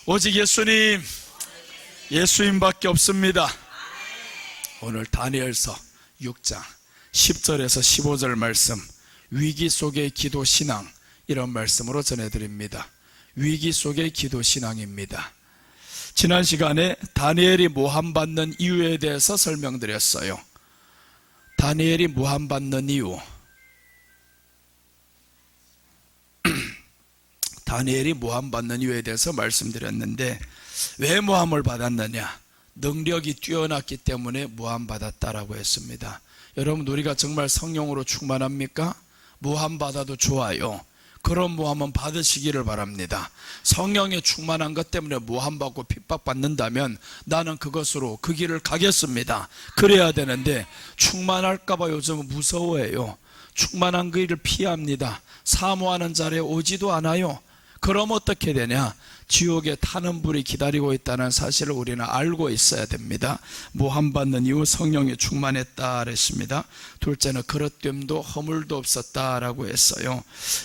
오직 예수님, 예수님밖에 없습니다. 오늘 다니엘서 6장 10절에서 15절 말씀, 위기 속의 기도 신앙, 이런 말씀으로 전해드립니다. 위기 속의 기도 신앙입니다. 지난 시간에 다니엘이 모함받는 이유에 대해서 설명드렸어요. 다니엘이 모함받는 이유, 다니엘이 모함받는 이유에 대해서 말씀드렸는데, 왜 모함을 받았느냐? 능력이 뛰어났기 때문에 모함받았다라고 했습니다. 여러분, 우리가 정말 성령으로 충만합니까? 모함받아도 좋아요. 그런 모함은 받으시기를 바랍니다. 성령에 충만한 것 때문에 모함받고 핍박받는다면 나는 그것으로 그 길을 가겠습니다. 그래야 되는데 충만할까봐 요즘은 무서워해요. 충만한 그 일을 피합니다. 사모하는 자리에 오지도 않아요. 그럼 어떻게 되냐? 지옥에 타는 불이 기다리고 있다는 사실을 우리는 알고 있어야 됩니다. 모함받는 이후 성령에 충만했다 그랬습니다. 둘째는 그릇됨도 허물도 없었다라고 했어요.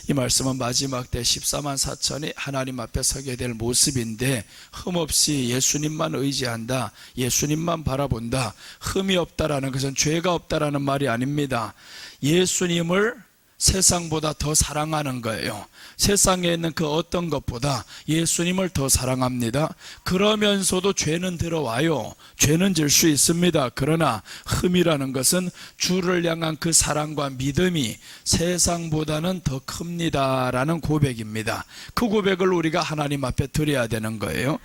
이 말씀은 마지막 때 14만 4천이 하나님 앞에 서게 될 모습인데, 흠없이 예수님만 의지한다, 예수님만 바라본다, 흠이 없다라는 것은 죄가 없다라는 말이 아닙니다. 예수님을 세상보다 더 사랑하는 거예요. 세상에 있는 그 어떤 것보다 예수님을 더 사랑합니다. 그러면서도 죄는 들어와요. 죄는 질 수 있습니다. 그러나 흠이라는 것은 주를 향한 그 사랑과 믿음이 세상보다는 더 큽니다 라는 고백입니다. 그 고백을 우리가 하나님 앞에 드려야 되는 거예요.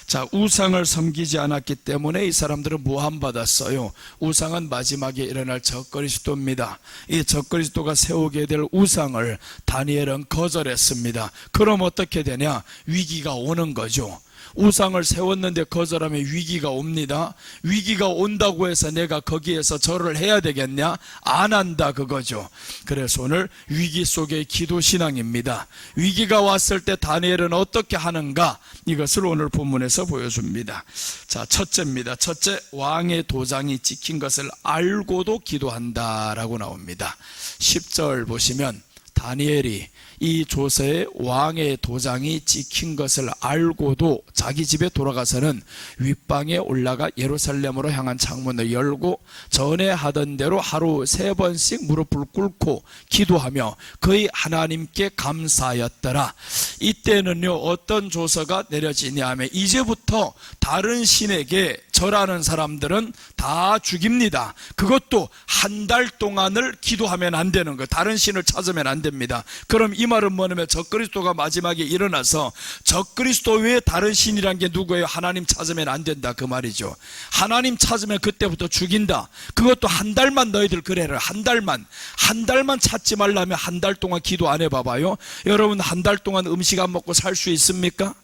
자, 우상을 섬기지 않았기 때문에 이 사람들은 모함받았어요. 우상은 마지막에 일어날 적그리스도입니다. 이 적그리스도가 세우게 될 우상을 다니엘은 거절했습니다. 그럼 어떻게 되냐? 위기가 오는 거죠. 우상을 세웠는데 거절하면 위기가 옵니다. 위기가 온다고 해서 내가 거기에서 절을 해야 되겠냐? 안 한다, 그거죠. 그래서 오늘 위기 속의 기도 신앙입니다. 위기가 왔을 때 다니엘은 어떻게 하는가? 이것을 오늘 본문에서 보여줍니다. 자, 첫째입니다. 첫째, 왕의 도장이 찍힌 것을 알고도 기도한다라고 나옵니다. 10절 보시면 다니엘이 이 조서에 왕의 도장이 찍힌 것을 알고도 자기 집에 돌아가서는 윗방에 올라가 예루살렘으로 향한 창문을 열고 전에 하던 대로 하루 3번씩 무릎을 꿇고 기도하며 거의 하나님께 감사하였더라. 이때는요, 어떤 조서가 내려지냐 하면 이제부터 다른 신에게 절하는 사람들은 다 죽입니다. 그것도 한 달 동안을 기도하면 안 되는 거예요. 다른 신을 찾으면 안 됩니다. 그럼 이 말은 뭐냐면 적그리스도가 마지막에 일어나서 적그리스도 외에 다른 신이란 게 누구예요? 하나님 찾으면 안 된다, 그 말이죠. 하나님 찾으면 그때부터 죽인다. 그것도 한 달만 너희들 그래라. 한 달만 찾지 말라면 한 달 동안 기도 안 해봐봐요. 여러분, 한 달 동안 음식 안 먹고 살 수 있습니까?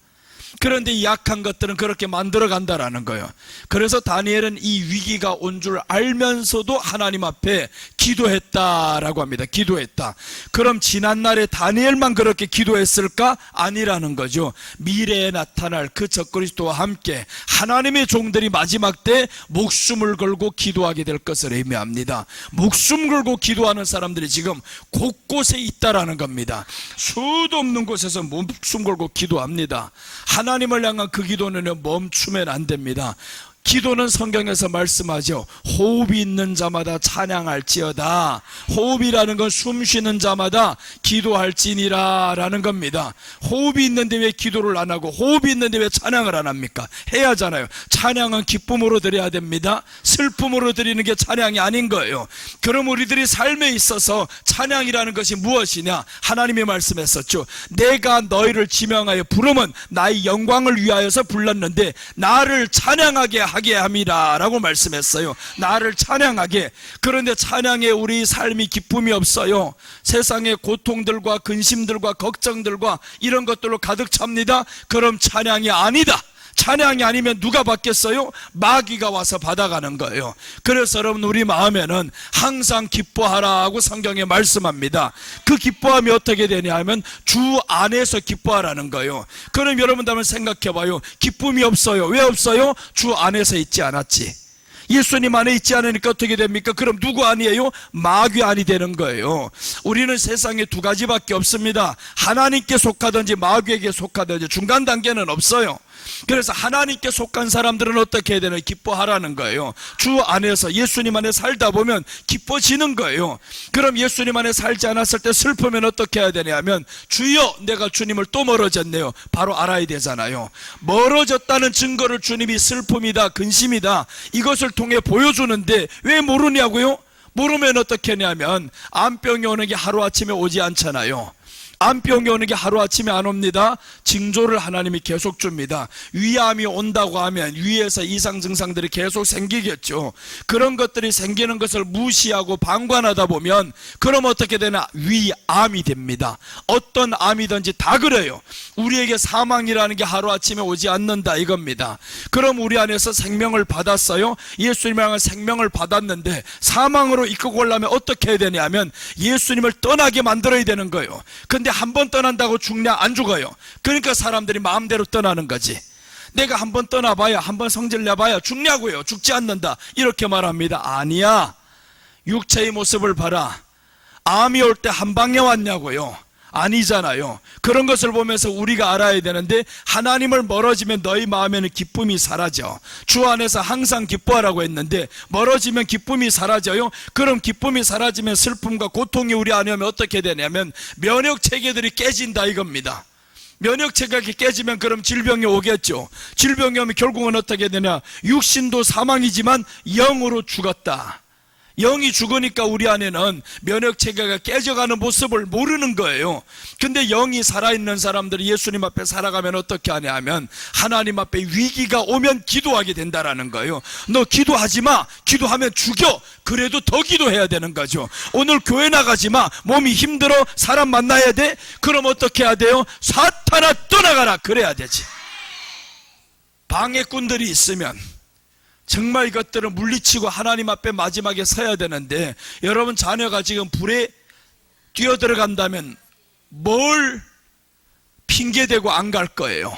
그런데 이 약한 것들은 그렇게 만들어 간다라는 거예요. 그래서 다니엘은 이 위기가 온 줄 알면서도 하나님 앞에 기도했다라고 합니다. 기도했다. 그럼 지난날에 다니엘만 그렇게 기도했을까? 아니라는 거죠. 미래에 나타날 그 적그리스도와 함께 하나님의 종들이 마지막 때 목숨을 걸고 기도하게 될 것을 의미합니다. 목숨 걸고 기도하는 사람들이 지금 곳곳에 있다라는 겁니다. 수도 없는 곳에서 목숨 걸고 기도합니다. 하나님을 향한 그 기도는 멈추면 안 됩니다. 기도는 성경에서 말씀하죠. 호흡이 있는 자마다 찬양할지어다. 호흡이라는 건 숨 쉬는 자마다 기도할지니라 라는 겁니다. 호흡이 있는데 왜 기도를 안 하고 호흡이 있는데 왜 찬양을 안 합니까? 해야 하잖아요. 찬양은 기쁨으로 드려야 됩니다. 슬픔으로 드리는 게 찬양이 아닌 거예요. 그럼 우리들이 삶에 있어서 찬양이라는 것이 무엇이냐? 하나님이 말씀했었죠. 내가 너희를 지명하여 부름은 나의 영광을 위하여서 불렀는데 나를 찬양하게 하게 함이라 라고 말씀했어요. 나를 찬양하게. 그런데 찬양에 우리 삶이 기쁨이 없어요. 세상의 고통들과 근심들과 걱정들과 이런 것들로 가득 찹니다. 그럼 찬양이 아니다. 찬양이 아니면 누가 받겠어요? 마귀가 와서 받아가는 거예요. 그래서 여러분, 우리 마음에는 항상 기뻐하라고 성경에 말씀합니다. 그 기뻐함이 어떻게 되냐 하면 주 안에서 기뻐하라는 거예요. 그럼 여러분 한번 생각해 봐요. 기쁨이 없어요. 왜 없어요? 주 안에서 있지 않았지. 예수님 안에 있지 않으니까 어떻게 됩니까? 그럼 누구 아니에요? 마귀 안이 되는 거예요. 우리는 세상에 두 가지밖에 없습니다. 하나님께 속하든지 마귀에게 속하든지 중간 단계는 없어요. 그래서 하나님께 속한 사람들은 어떻게 해야 되나? 기뻐하라는 거예요. 주 안에서 예수님 안에 살다 보면 기뻐지는 거예요. 그럼 예수님 안에 살지 않았을 때 슬프면 어떻게 해야 되냐면, 주여 내가 주님을 또 멀어졌네요, 바로 알아야 되잖아요. 멀어졌다는 증거를 주님이 슬픔이다, 근심이다, 이것을 통해 보여주는데 왜 모르냐고요? 모르면 어떻게 하냐면, 암병이 오는 게 하루아침에 오지 않잖아요. 암병이 오는 게 하루아침에 안 옵니다. 징조를 하나님이 계속 줍니다. 위암이 온다고 하면 위에서 이상 증상들이 계속 생기겠죠. 그런 것들이 생기는 것을 무시하고 방관하다 보면 그럼 어떻게 되나? 위암이 됩니다. 어떤 암이든지 다 그래요. 우리에게 사망이라는 게 하루아침에 오지 않는다 이겁니다. 그럼 우리 안에서 생명을 받았어요. 예수님을 향한 생명을 받았는데 사망으로 이끌고 오려면 어떻게 해야 되냐면 예수님을 떠나게 만들어야 되는 거예요. 근데 한 번 떠난다고 죽냐? 안 죽어요. 그러니까 사람들이 마음대로 떠나는 거지. 내가 한 번 떠나봐야, 한 번 성질 내봐야 죽냐고요? 죽지 않는다 이렇게 말합니다. 아니야, 육체의 모습을 봐라. 암이 올 때 한 방에 왔냐고요? 아니잖아요. 그런 것을 보면서 우리가 알아야 되는데, 하나님을 멀어지면 너희 마음에는 기쁨이 사라져. 주 안에서 항상 기뻐하라고 했는데 멀어지면 기쁨이 사라져요. 그럼 기쁨이 사라지면 슬픔과 고통이 우리 안에 오면 어떻게 되냐면 면역 체계들이 깨진다 이겁니다. 면역 체계가 깨지면 그럼 질병이 오겠죠. 질병이 오면 결국은 어떻게 되냐? 육신도 사망이지만 영으로 죽었다. 영이 죽으니까 우리 안에는 면역체계가 깨져가는 모습을 모르는 거예요. 근데 영이 살아있는 사람들이 예수님 앞에 살아가면 어떻게 하냐 하면 하나님 앞에 위기가 오면 기도하게 된다라는 거예요. 너 기도하지 마. 기도하면 죽여. 그래도 더 기도해야 되는 거죠. 오늘 교회 나가지 마. 몸이 힘들어. 사람 만나야 돼. 그럼 어떻게 해야 돼요? 사탄아 떠나가라. 그래야 되지. 방해꾼들이 있으면 정말 이것들을 물리치고 하나님 앞에 마지막에 서야 되는데, 여러분 자녀가 지금 불에 뛰어들어간다면 뭘 핑계대고 안 갈 거예요?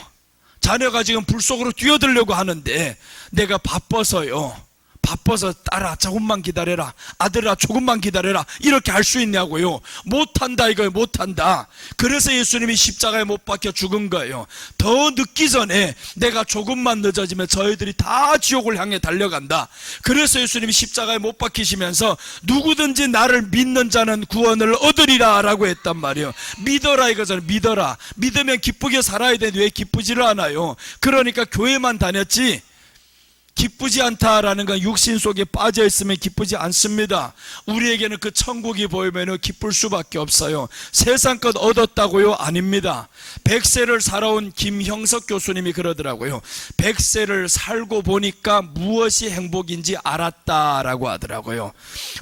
자녀가 지금 불 속으로 뛰어들려고 하는데 내가 바빠서요, 바빠서 딸아 조금만 기다려라, 아들아 조금만 기다려라 이렇게 할 수 있냐고요? 못한다 이거예요. 못한다. 그래서 예수님이 십자가에 못 박혀 죽은 거예요. 더 늦기 전에 내가 조금만 늦어지면 저희들이 다 지옥을 향해 달려간다. 그래서 예수님이 십자가에 못 박히시면서 누구든지 나를 믿는 자는 구원을 얻으리라 라고 했단 말이에요. 믿어라 이거잖아요. 믿어라. 믿으면 기쁘게 살아야 되는데 왜 기쁘지를 않아요? 그러니까 교회만 다녔지 기쁘지 않다라는 건 육신 속에 빠져 있으면 기쁘지 않습니다. 우리에게는 그 천국이 보이면 기쁠 수밖에 없어요. 세상 것 얻었다고요? 아닙니다. 100세를 살아온 김형석 교수님이 그러더라고요. 100세를 살고 보니까 무엇이 행복인지 알았다라고 하더라고요.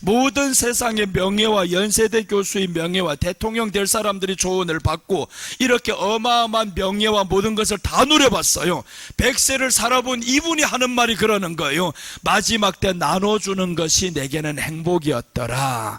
모든 세상의 명예와 연세대 교수의 명예와 대통령 될 사람들이 조언을 받고 이렇게 어마어마한 명예와 모든 것을 다 누려봤어요. 100세를 살아본 이분이 하는 말이 그러는 거예요. 마지막 때 나눠주는 것이 내게는 행복이었더라.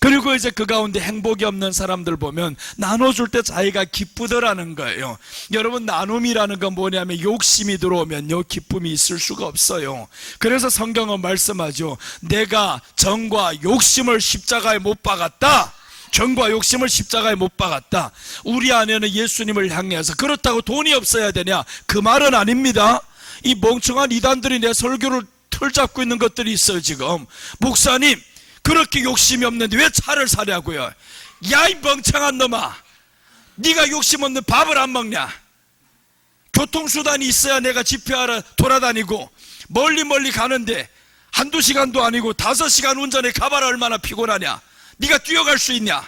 그리고 이제 그 가운데 행복이 없는 사람들 보면 나눠줄 때 자기가 기쁘더라는 거예요. 여러분 나눔이라는 건 뭐냐면 욕심이 들어오면요 기쁨이 있을 수가 없어요. 그래서 성경은 말씀하죠. 내가 정과 욕심을 십자가에 못 박았다. 정과 욕심을 십자가에 못 박았다. 우리 안에는 예수님을 향해서 그렇다고 돈이 없어야 되냐? 그 말은 아닙니다. 이 멍청한 이단들이 내 설교를 틀잡고 있는 것들이 있어요. 지금 목사님 그렇게 욕심이 없는데 왜 차를 사냐고요? 야 이 멍청한 놈아, 네가 욕심 없는 밥을 안 먹냐? 교통수단이 있어야 내가 집회하러 돌아다니고 멀리 가는데 한두 시간도 아니고 5시간 운전에 가봐라 얼마나 피곤하냐? 네가 뛰어갈 수 있냐?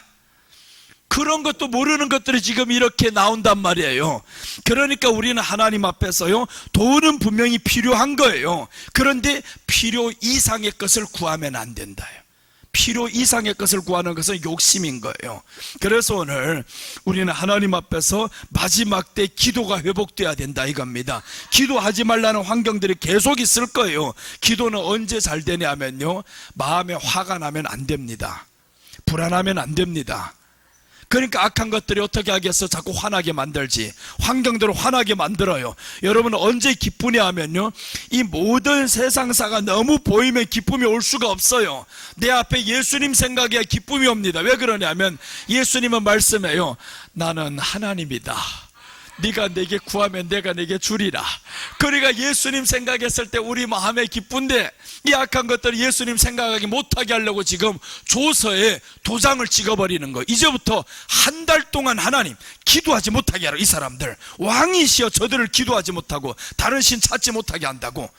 그런 것도 모르는 것들이 지금 이렇게 나온단 말이에요. 그러니까 우리는 하나님 앞에서요 돈은 분명히 필요한 거예요. 그런데 필요 이상의 것을 구하면 안 된다요. 필요 이상의 것을 구하는 것은 욕심인 거예요. 그래서 오늘 우리는 하나님 앞에서 마지막 때 기도가 회복돼야 된다 이겁니다. 기도하지 말라는 환경들이 계속 있을 거예요. 기도는 언제 잘 되냐면요 마음에 화가 나면 안 됩니다. 불안하면 안 됩니다. 그러니까 악한 것들이 어떻게 하겠어? 자꾸 화나게 만들지. 환경들을 화나게 만들어요. 여러분 언제 기쁘냐 하면요 이 모든 세상사가 너무 보이면 기쁨이 올 수가 없어요. 내 앞에 예수님 생각해야 기쁨이 옵니다. 왜 그러냐면 예수님은 말씀해요. 나는 하나님이다. 네가 내게 구하면 내가 내게 주리라. 그러니까 예수님 생각했을 때 우리 마음에 기쁜데 이 악한 것들을 예수님 생각하기 못하게 하려고 지금 조서에 도장을 찍어버리는 거. 이제부터 한 달 동안 하나님 기도하지 못하게 하라. 이 사람들 왕이시여 저들을 기도하지 못하고 다른 신 찾지 못하게 한다고.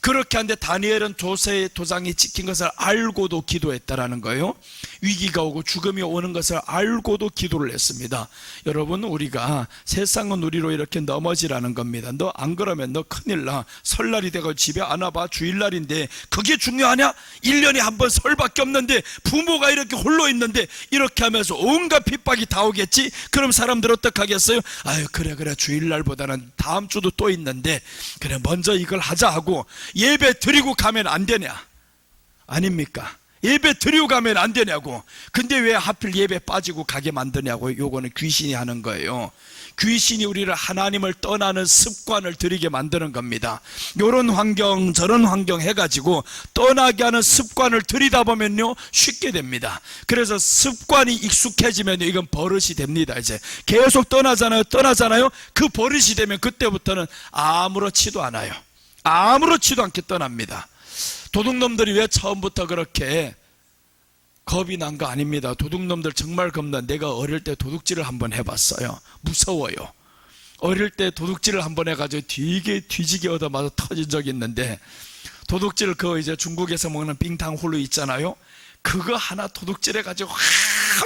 그렇게 하는데 다니엘은 조서의 도장이 찍힌 것을 알고도 기도했다라는 거예요. 위기가 오고 죽음이 오는 것을 알고도 기도를 했습니다. 여러분, 우리가 세상은 우리로 이렇게 넘어지라는 겁니다. 너 안 그러면 너 큰일 나. 설날이 되고 집에 안 와봐. 주일날인데 그게 중요하냐? 1년에 한 번 설밖에 없는데 부모가 이렇게 홀로 있는데 이렇게 하면서 온갖 핍박이 다 오겠지? 그럼 사람들 어떻게 하겠어요? 아유 그래 주일날보다는 다음 주도 또 있는데 그래 먼저 이걸 하자 하고 예배 드리고 가면 안 되냐? 아닙니까? 예배 드리고 가면 안 되냐고. 근데 왜 하필 예배 빠지고 가게 만드냐고. 요거는 귀신이 하는 거예요. 귀신이 우리를 하나님을 떠나는 습관을 들이게 만드는 겁니다. 요런 환경 저런 환경 해가지고 떠나게 하는 습관을 들이다 보면요 쉽게 됩니다. 그래서 습관이 익숙해지면 이건 버릇이 됩니다. 이제 계속 떠나잖아요. 그 버릇이 되면 그때부터는 아무렇지도 않아요. 아무렇지도 않게 떠납니다. 도둑놈들이 왜 처음부터 그렇게 겁이 난 거 아닙니다. 도둑놈들 정말 겁나. 내가 어릴 때 도둑질을 한번 해봤어요. 무서워요. 어릴 때 도둑질을 한번 해가지고 되게 뒤지게 얻어맞아 터진 적이 있는데, 도둑질 그거 이제 중국에서 먹는 빙탕홀로 있잖아요. 그거 하나 도둑질해가지고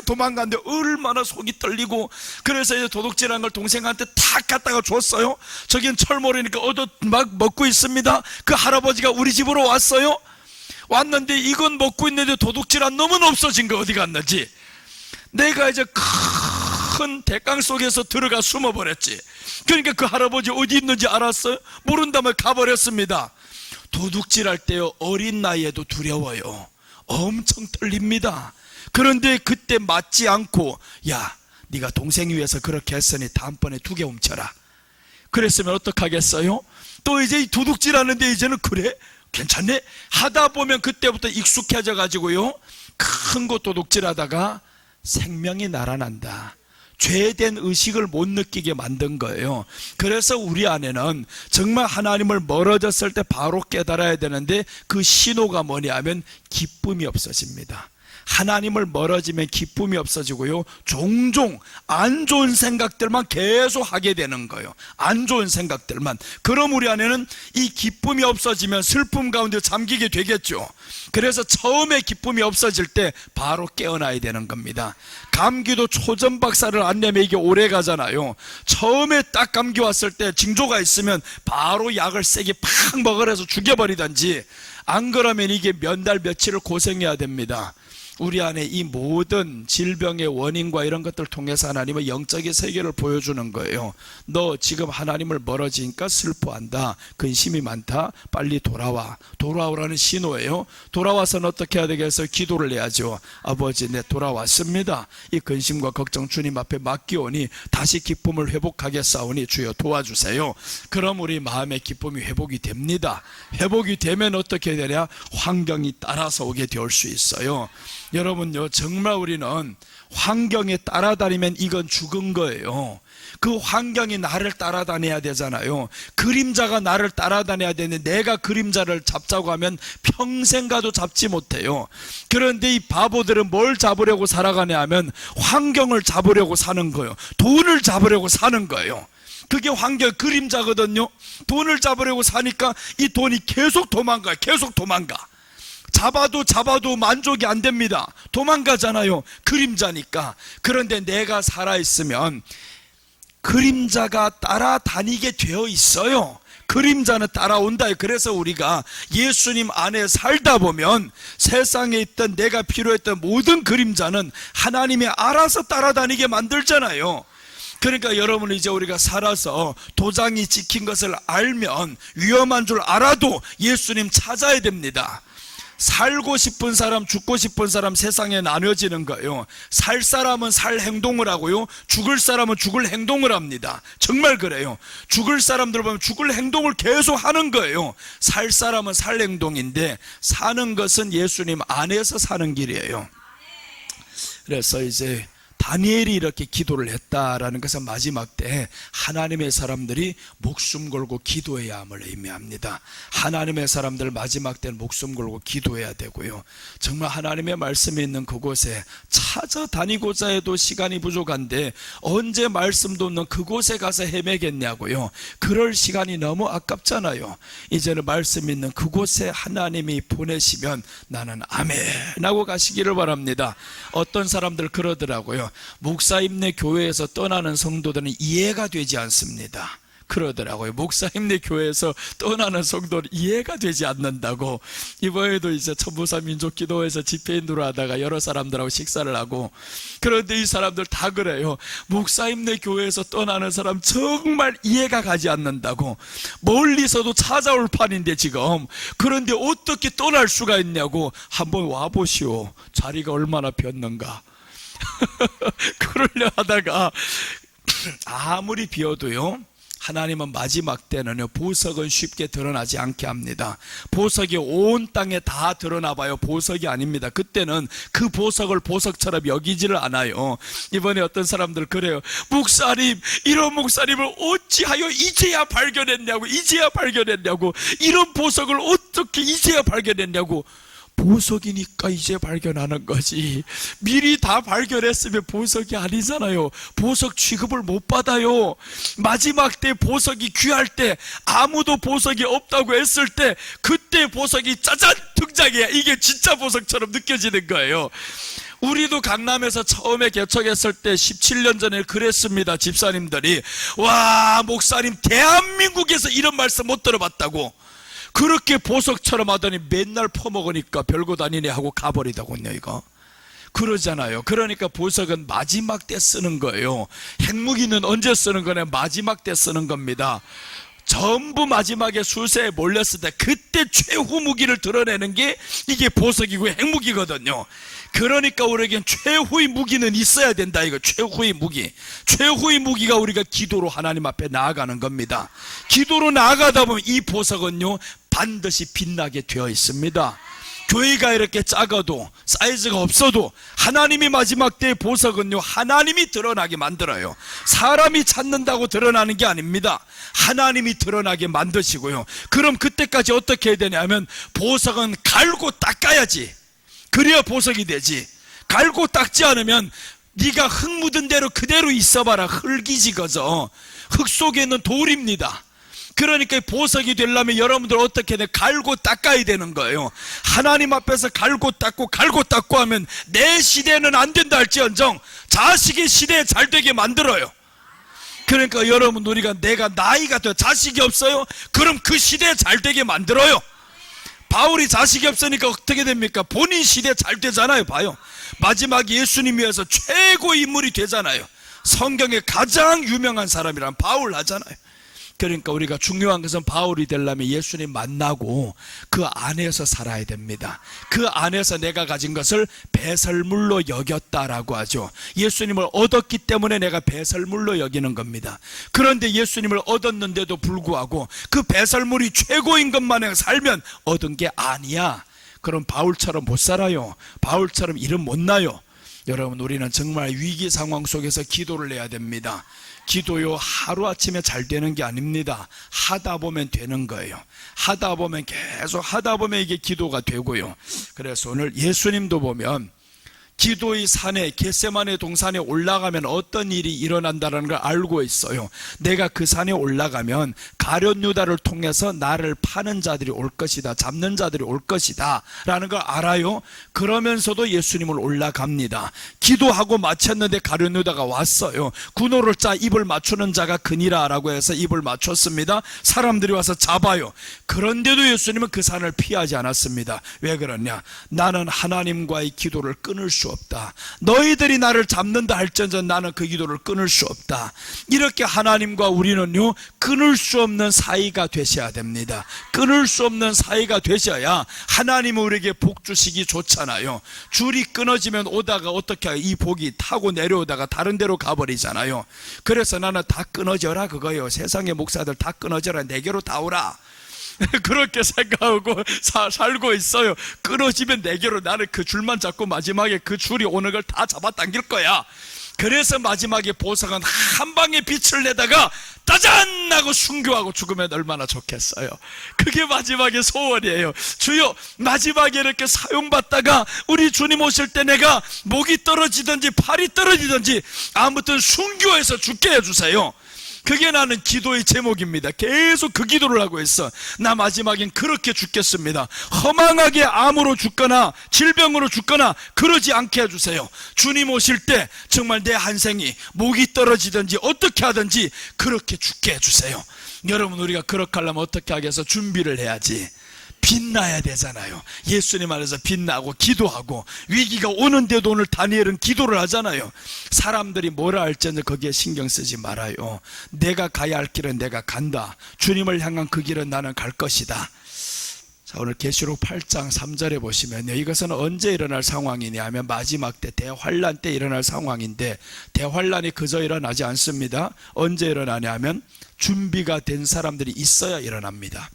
도망갔는데 얼마나 속이 떨리고, 그래서 이제 도둑질한 걸 동생한테 탁 갖다가 줬어요. 저긴 철모르니까 얻어 막 먹고 있습니다. 그 할아버지가 우리 집으로 왔는데 이건 먹고 있는데 도둑질한 놈은 없어진 거 어디 갔는지. 내가 이제 큰 대강 속에서 들어가 숨어버렸지. 그러니까 그 할아버지 어디 있는지 알았어요? 모른다면 가버렸습니다. 도둑질할 때요 어린 나이에도 두려워요. 엄청 떨립니다. 그런데 그때 맞지 않고, 야 네가 동생 위해서 그렇게 했으니 다음번에 2개 훔쳐라. 그랬으면 어떡하겠어요? 또 이제 도둑질하는데 이제는 그래? 괜찮네? 하다 보면 그때부터 익숙해져 가지고요 큰 거 도둑질하다가 생명이 날아난다. 죄된 의식을 못 느끼게 만든 거예요. 그래서 우리 안에는 정말 하나님을 멀어졌을 때 바로 깨달아야 되는데 그 신호가 뭐냐면 기쁨이 없어집니다. 하나님을 멀어지면 기쁨이 없어지고요 종종 안 좋은 생각들만 계속 하게 되는 거예요. 안 좋은 생각들만. 그럼 우리 안에는 이 기쁨이 없어지면 슬픔 가운데 잠기게 되겠죠. 그래서 처음에 기쁨이 없어질 때 바로 깨어나야 되는 겁니다. 감기도 초전박사를 안 내면 이게 오래 가잖아요. 처음에 딱 감기 왔을 때 징조가 있으면 바로 약을 세게 팍 먹으라서 죽여버리든지, 안 그러면 이게 몇 달 며칠을 고생해야 됩니다. 우리 안에 이 모든 질병의 원인과 이런 것들을 통해서 하나님은 영적인 세계를 보여주는 거예요. 너 지금 하나님을 멀어지니까 슬퍼한다, 근심이 많다, 빨리 돌아오라는 신호예요. 돌아와서는 어떻게 해야 되겠어요? 기도를 해야죠. 아버지 내 돌아왔습니다. 이 근심과 걱정 주님 앞에 맡기오니 다시 기쁨을 회복하겠사오니 주여 도와주세요. 그럼 우리 마음의 기쁨이 회복이 됩니다. 회복이 되면 어떻게 되냐? 환경이 따라서 오게 될 수 있어요. 여러분요 정말 우리는 환경에 따라다니면 이건 죽은 거예요. 그 환경이 나를 따라다녀야 되잖아요. 그림자가 나를 따라다녀야 되는데 내가 그림자를 잡자고 하면 평생 가도 잡지 못해요. 그런데 이 바보들은 뭘 잡으려고 살아가냐 하면 환경을 잡으려고 사는 거예요. 돈을 잡으려고 사는 거예요. 그게 환경 그림자거든요. 돈을 잡으려고 사니까 이 돈이 계속 도망가요. 계속 도망가. 잡아도 만족이 안 됩니다. 도망가잖아요. 그림자니까. 그런데 내가 살아있으면 그림자가 따라다니게 되어 있어요. 그림자는 따라온다. 그래서 우리가 예수님 안에 살다 보면 세상에 있던 내가 필요했던 모든 그림자는 하나님이 알아서 따라다니게 만들잖아요. 그러니까 여러분 이제 우리가 살아서 도장이 찍힌 것을 알면 위험한 줄 알아도 예수님 찾아야 됩니다. 살고 싶은 사람, 죽고 싶은 사람 세상에 나뉘어지는 거예요. 살 사람은 살 행동을 하고요, 죽을 사람은 죽을 행동을 합니다. 정말 그래요. 죽을 사람들 보면 죽을 행동을 계속 하는 거예요. 살 사람은 살 행동인데 사는 것은 예수님 안에서 사는 길이에요. 그래서 이제 다니엘이 이렇게 기도를 했다라는 것은 마지막 때 하나님의 사람들이 목숨 걸고 기도해야 함을 의미합니다. 하나님의 사람들 마지막 때는 목숨 걸고 기도해야 되고요. 정말 하나님의 말씀이 있는 그곳에 찾아다니고자 해도 시간이 부족한데 언제 말씀도 없는 그곳에 가서 헤매겠냐고요. 그럴 시간이 너무 아깝잖아요. 이제는 말씀 있는 그곳에 하나님이 보내시면 나는 아멘 하고 가시기를 바랍니다. 어떤 사람들 그러더라고요. 목사님네 교회에서 떠나는 성도들은 이해가 되지 않습니다. 그러더라고요. 목사님네 교회에서 떠나는 성도는 이해가 되지 않는다고. 이번에도 이제 천부사 민족기도회에서 집회인으로 하다가 여러 사람들하고 식사를 하고, 그런데 이 사람들 다 그래요. 목사님네 교회에서 떠나는 사람 정말 이해가 가지 않는다고. 멀리서도 찾아올 판인데 지금. 그런데 어떻게 떠날 수가 있냐고. 한번 와보시오. 자리가 얼마나 비었는가. 그러려 하다가 아무리 비어도요, 하나님은 마지막 때는요, 보석은 쉽게 드러나지 않게 합니다. 보석이 온 땅에 다 드러나봐요 보석이 아닙니다. 그때는 그 보석을 보석처럼 여기지를 않아요. 이번에 어떤 사람들 그래요. 목사님, 이런 목사님을 어찌하여 이제야 발견했냐고. 이제야 발견했냐고. 이런 보석을 어떻게 이제야 발견했냐고. 보석이니까 이제 발견하는 거지. 미리 다 발견했으면 보석이 아니잖아요. 보석 취급을 못 받아요. 마지막 때 보석이 귀할 때, 아무도 보석이 없다고 했을 때, 그때 보석이 짜잔 등장해. 이게 진짜 보석처럼 느껴지는 거예요. 우리도 강남에서 처음에 개척했을 때 17년 전에 그랬습니다. 집사님들이, 와, 목사님 대한민국에서 이런 말씀 못 들어봤다고. 그렇게 보석처럼 하더니 맨날 퍼먹으니까 별것 아니네 하고 가버리더군요. 이거 그러잖아요. 그러니까 보석은 마지막 때 쓰는 거예요. 핵무기는 언제 쓰는 거냐? 마지막 때 쓰는 겁니다. 전부 마지막에 수세에 몰렸을 때 그때 최후 무기를 드러내는 게 이게 보석이고 핵무기거든요. 그러니까 우리에겐 최후의 무기는 있어야 된다. 이거 최후의 무기. 최후의 무기가 우리가 기도로 하나님 앞에 나아가는 겁니다. 기도로 나아가다 보면 이 보석은요, 반드시 빛나게 되어 있습니다. 교회가 이렇게 작아도 사이즈가 없어도 하나님이 마지막 때의 보석은요, 하나님이 드러나게 만들어요. 사람이 찾는다고 드러나는 게 아닙니다. 하나님이 드러나게 만드시고요. 그럼 그때까지 어떻게 해야 되냐면, 보석은 갈고 닦아야지. 그래야 보석이 되지. 갈고 닦지 않으면 네가 흙 묻은 대로 그대로 있어봐라. 흙이지 그저. 흙 속에 있는 돌입니다. 그러니까 보석이 되려면 여러분들 어떻게 돼? 갈고 닦아야 되는 거예요. 하나님 앞에서 갈고 닦고 하면 내 시대는 안 된다 할지언정 자식의 시대에 잘 되게 만들어요. 그러니까 여러분, 우리가 내가 나이가 돼 자식이 없어요? 그럼 그 시대에 잘 되게 만들어요. 바울이 자식이 없으니까 어떻게 됩니까? 본인 시대에 잘 되잖아요. 봐요. 마지막 예수님 위해서 최고 인물이 되잖아요. 성경에 가장 유명한 사람이란 바울 하잖아요. 그러니까 우리가 중요한 것은 바울이 되려면 예수님 만나고 그 안에서 살아야 됩니다. 그 안에서 내가 가진 것을 배설물로 여겼다라고 하죠. 예수님을 얻었기 때문에 내가 배설물로 여기는 겁니다. 그런데 예수님을 얻었는데도 불구하고 그 배설물이 최고인 것만 살면 얻은 게 아니야. 그럼 바울처럼 못 살아요. 바울처럼 이름 못 나요. 여러분, 우리는 정말 위기 상황 속에서 기도를 해야 됩니다. 기도요, 하루아침에 잘 되는 게 아닙니다. 하다 보면 되는 거예요. 하다 보면, 계속 하다 보면 이게 기도가 되고요. 그래서 오늘 예수님도 보면 기도의 산에, 겟세마네 동산에 올라가면 어떤 일이 일어난다는 걸 알고 있어요. 내가 그 산에 올라가면 가룟 유다를 통해서 나를 파는 자들이 올 것이다, 잡는 자들이 올 것이다 라는 걸 알아요. 그러면서도 예수님을 올라갑니다. 기도하고 마쳤는데 가룟 유다가 왔어요. 군호를 짜 입을 맞추는 자가 그니라 라고 해서 입을 맞췄습니다. 사람들이 와서 잡아요. 그런데도 예수님은 그 산을 피하지 않았습니다. 왜 그러냐? 나는 하나님과의 기도를 끊을 수 없다. 너희들이 나를 잡는다 할지언정 나는 그 기도를 끊을 수 없다. 이렇게 하나님과 우리는요, 끊을 수 없는 사이가 되셔야 됩니다. 끊을 수 없는 사이가 되셔야 하나님은 우리에게 복 주시기 좋잖아요. 줄이 끊어지면 오다가 어떻게 이 복이 타고 내려오다가 다른 데로 가버리잖아요. 그래서 나는 다 끊어져라 그거예요. 세상의 목사들 다 끊어져라, 내게로 다 오라. 그렇게 생각하고 살고 있어요. 끊어지면 내게로, 나는 그 줄만 잡고 마지막에 그 줄이 오는 걸 다 잡아당길 거야. 그래서 마지막에 보석은 한 방에 빛을 내다가 따잔 하고 순교하고 죽으면 얼마나 좋겠어요. 그게 마지막의 소원이에요. 주여, 마지막에 이렇게 사용받다가 우리 주님 오실 때 내가 목이 떨어지든지 팔이 떨어지든지 아무튼 순교해서 죽게 해주세요. 그게 나는 기도의 제목입니다. 계속 그 기도를 하고 있어. 나 마지막엔 그렇게 죽겠습니다. 허망하게 암으로 죽거나 질병으로 죽거나 그러지 않게 해주세요. 주님 오실 때 정말 내 한생이 목이 떨어지든지 어떻게 하든지 그렇게 죽게 해주세요. 여러분, 우리가 그렇게 하려면 어떻게 하겠어? 준비를 해야지. 빛나야 되잖아요. 예수님 안에서 빛나고 기도하고, 위기가 오는데도 오늘 다니엘은 기도를 하잖아요. 사람들이 뭐라 할지는 거기에 신경 쓰지 말아요. 내가 가야 할 길은 내가 간다. 주님을 향한 그 길은 나는 갈 것이다. 자, 오늘 계시록 8장 3절에 보시면요, 이것은 언제 일어날 상황이냐 하면 마지막 때, 대환란 때 일어날 상황인데, 대환란이 그저 일어나지 않습니다. 언제 일어나냐 하면 준비가 된 사람들이 있어야 일어납니다.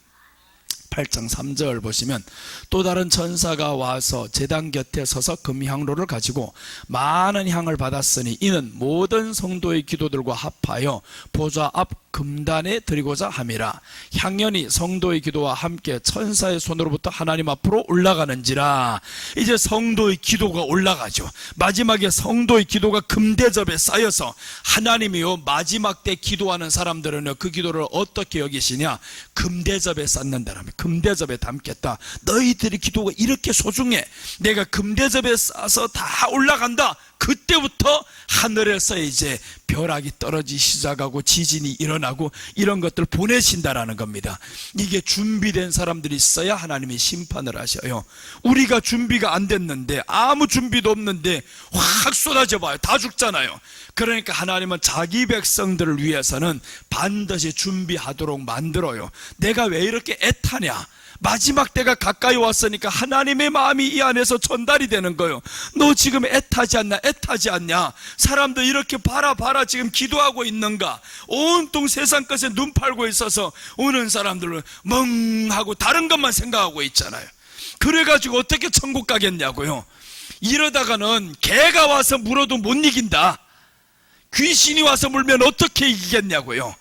8장 3절 보시면, 또 다른 천사가 와서 제단 곁에 서서 금향로를 가지고 많은 향을 받았으니 이는 모든 성도의 기도들과 합하여 보좌 앞 금단에 드리고자 함이라. 향연이 성도의 기도와 함께 천사의 손으로부터 하나님 앞으로 올라가는지라. 이제 성도의 기도가 올라가죠. 마지막에 성도의 기도가 금대접에 쌓여서 하나님이요, 마지막 때 기도하는 사람들은 그 기도를 어떻게 여기시냐? 금대접에 쌓는다라면 금대접에 담겠다. 너희들의 기도가 이렇게 소중해. 내가 금대접에 쌓아서 다 올라간다. 그때부터 하늘에서 이제 벼락이 떨어지기 시작하고 지진이 일어나고 이런 것들 보내신다라는 겁니다. 이게 준비된 사람들이 있어야 하나님이 심판을 하셔요. 우리가 준비가 안 됐는데, 아무 준비도 없는데 확 쏟아져 봐요. 다 죽잖아요. 그러니까 하나님은 자기 백성들을 위해서는 반드시 준비하도록 만들어요. 내가 왜 이렇게 애타냐? 마지막 때가 가까이 왔으니까 하나님의 마음이 이 안에서 전달이 되는 거예요. 너 지금 애타지 않냐? 애타지 않냐? 사람들 이렇게 봐라 지금 기도하고 있는가? 온통 세상 것에 눈 팔고 있어서 오는 사람들은 멍하고 다른 것만 생각하고 있잖아요. 그래가지고 어떻게 천국 가겠냐고요. 이러다가는 개가 와서 물어도 못 이긴다. 귀신이 와서 물면 어떻게 이기겠냐고요.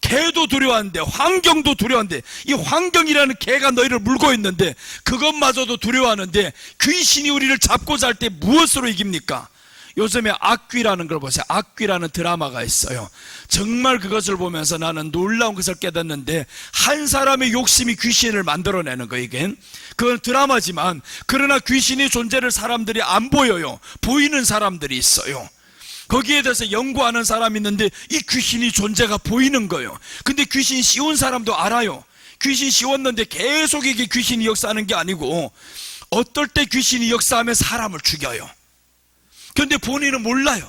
개도 두려워한데, 환경도 두려워한데, 이 환경이라는 개가 너희를 물고 있는데 그것마저도 두려워하는데 귀신이 우리를 잡고자 할 때 무엇으로 이깁니까? 요즘에 악귀라는 걸 보세요. 악귀라는 드라마가 있어요. 정말 그것을 보면서 나는 놀라운 것을 깨닫는데, 한 사람의 욕심이 귀신을 만들어내는 거예요. 이게 그건 드라마지만, 그러나 귀신의 존재를 사람들이 안 보여요. 보이는 사람들이 있어요. 거기에 대해서 연구하는 사람이 있는데 이 귀신이 존재가 보이는 거예요. 근데 귀신 씌운 사람도 알아요. 귀신 씌웠는데 계속 이게 귀신이 역사하는 게 아니고, 어떨 때 귀신이 역사하면 사람을 죽여요. 그런데 본인은 몰라요.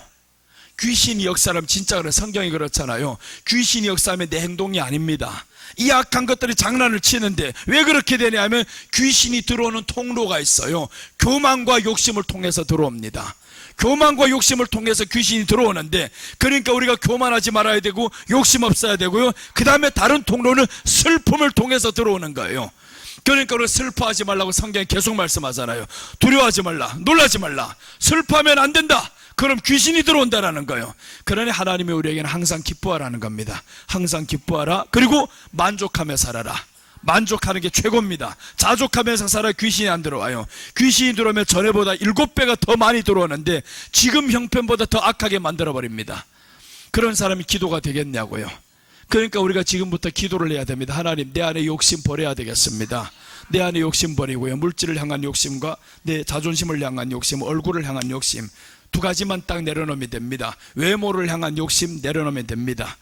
귀신이 역사하면, 진짜 그래, 성경이 그렇잖아요. 귀신이 역사하면 내 행동이 아닙니다. 이 악한 것들이 장난을 치는데 왜 그렇게 되냐 하면 귀신이 들어오는 통로가 있어요. 교만과 욕심을 통해서 들어옵니다. 교만과 욕심을 통해서 귀신이 들어오는데, 그러니까 우리가 교만하지 말아야 되고 욕심 없어야 되고요. 그 다음에 다른 통로는 슬픔을 통해서 들어오는 거예요. 그러니까 우리가 슬퍼하지 말라고 성경이 계속 말씀하잖아요. 두려워하지 말라, 놀라지 말라. 슬퍼하면 안 된다. 그럼 귀신이 들어온다라는 거예요. 그러니 하나님이 우리에게는 항상 기뻐하라는 겁니다. 항상 기뻐하라. 그리고 만족하며 살아라. 만족하는 게 최고입니다. 자족하면서 살아 귀신이 안 들어와요. 귀신이 들어오면 전에보다 7배가 더 많이 들어오는데 지금 형편보다 더 악하게 만들어버립니다. 그런 사람이 기도가 되겠냐고요. 그러니까 우리가 지금부터 기도를 해야 됩니다. 하나님, 내 안에 욕심 버려야 되겠습니다. 내 안에 욕심 버리고요, 물질을 향한 욕심과 내 자존심을 향한 욕심, 얼굴을 향한 욕심, 두 가지만 딱 내려놓으면 됩니다. 외모를 향한 욕심 내려놓으면 됩니다.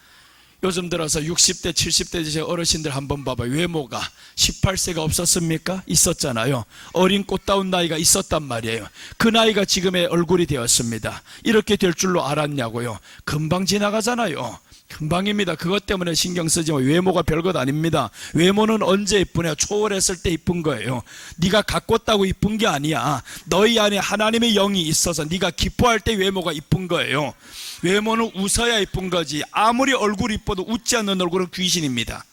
요즘 들어서 60대 70대 되신 어르신들 한번 봐봐요. 외모가 18세가 없었습니까? 있었잖아요. 어린 꽃다운 나이가 있었단 말이에요. 그 나이가 지금의 얼굴이 되었습니다. 이렇게 될 줄로 알았냐고요. 금방 지나가잖아요. 금방입니다. 그것 때문에 신경 쓰지 마. 외모가 별것 아닙니다. 외모는 언제 이쁘냐? 초월했을 때 이쁜 거예요. 네가 가꿨다고 이쁜 게 아니야. 너희 안에 하나님의 영이 있어서 네가 기뻐할 때 외모가 이쁜 거예요. 외모는 웃어야 이쁜 거지, 아무리 얼굴이 이뻐도 웃지 않는 얼굴은 귀신입니다.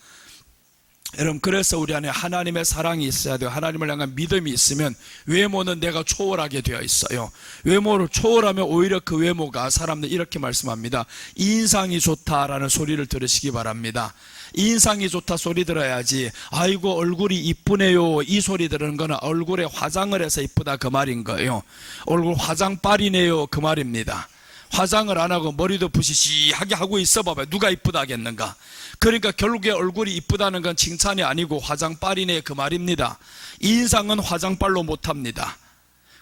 여러분, 그래서 우리 안에 하나님의 사랑이 있어야 돼요. 하나님을 향한 믿음이 있으면 외모는 내가 초월하게 되어 있어요. 외모를 초월하면 오히려 그 외모가, 사람들 이렇게 말씀합니다. 인상이 좋다라는 소리를 들으시기 바랍니다. 인상이 좋다 소리 들어야지, 아이고 얼굴이 이쁘네요 이 소리 들은 거는 얼굴에 화장을 해서 이쁘다 그 말인 거예요. 얼굴 화장빨이네요 그 말입니다. 화장을 안 하고 머리도 부시시하게 하고 있어 봐봐요. 누가 이쁘다 하겠는가? 그러니까 결국에 얼굴이 이쁘다는 건 칭찬이 아니고 화장빨이네 그 말입니다. 인상은 화장빨로 못합니다.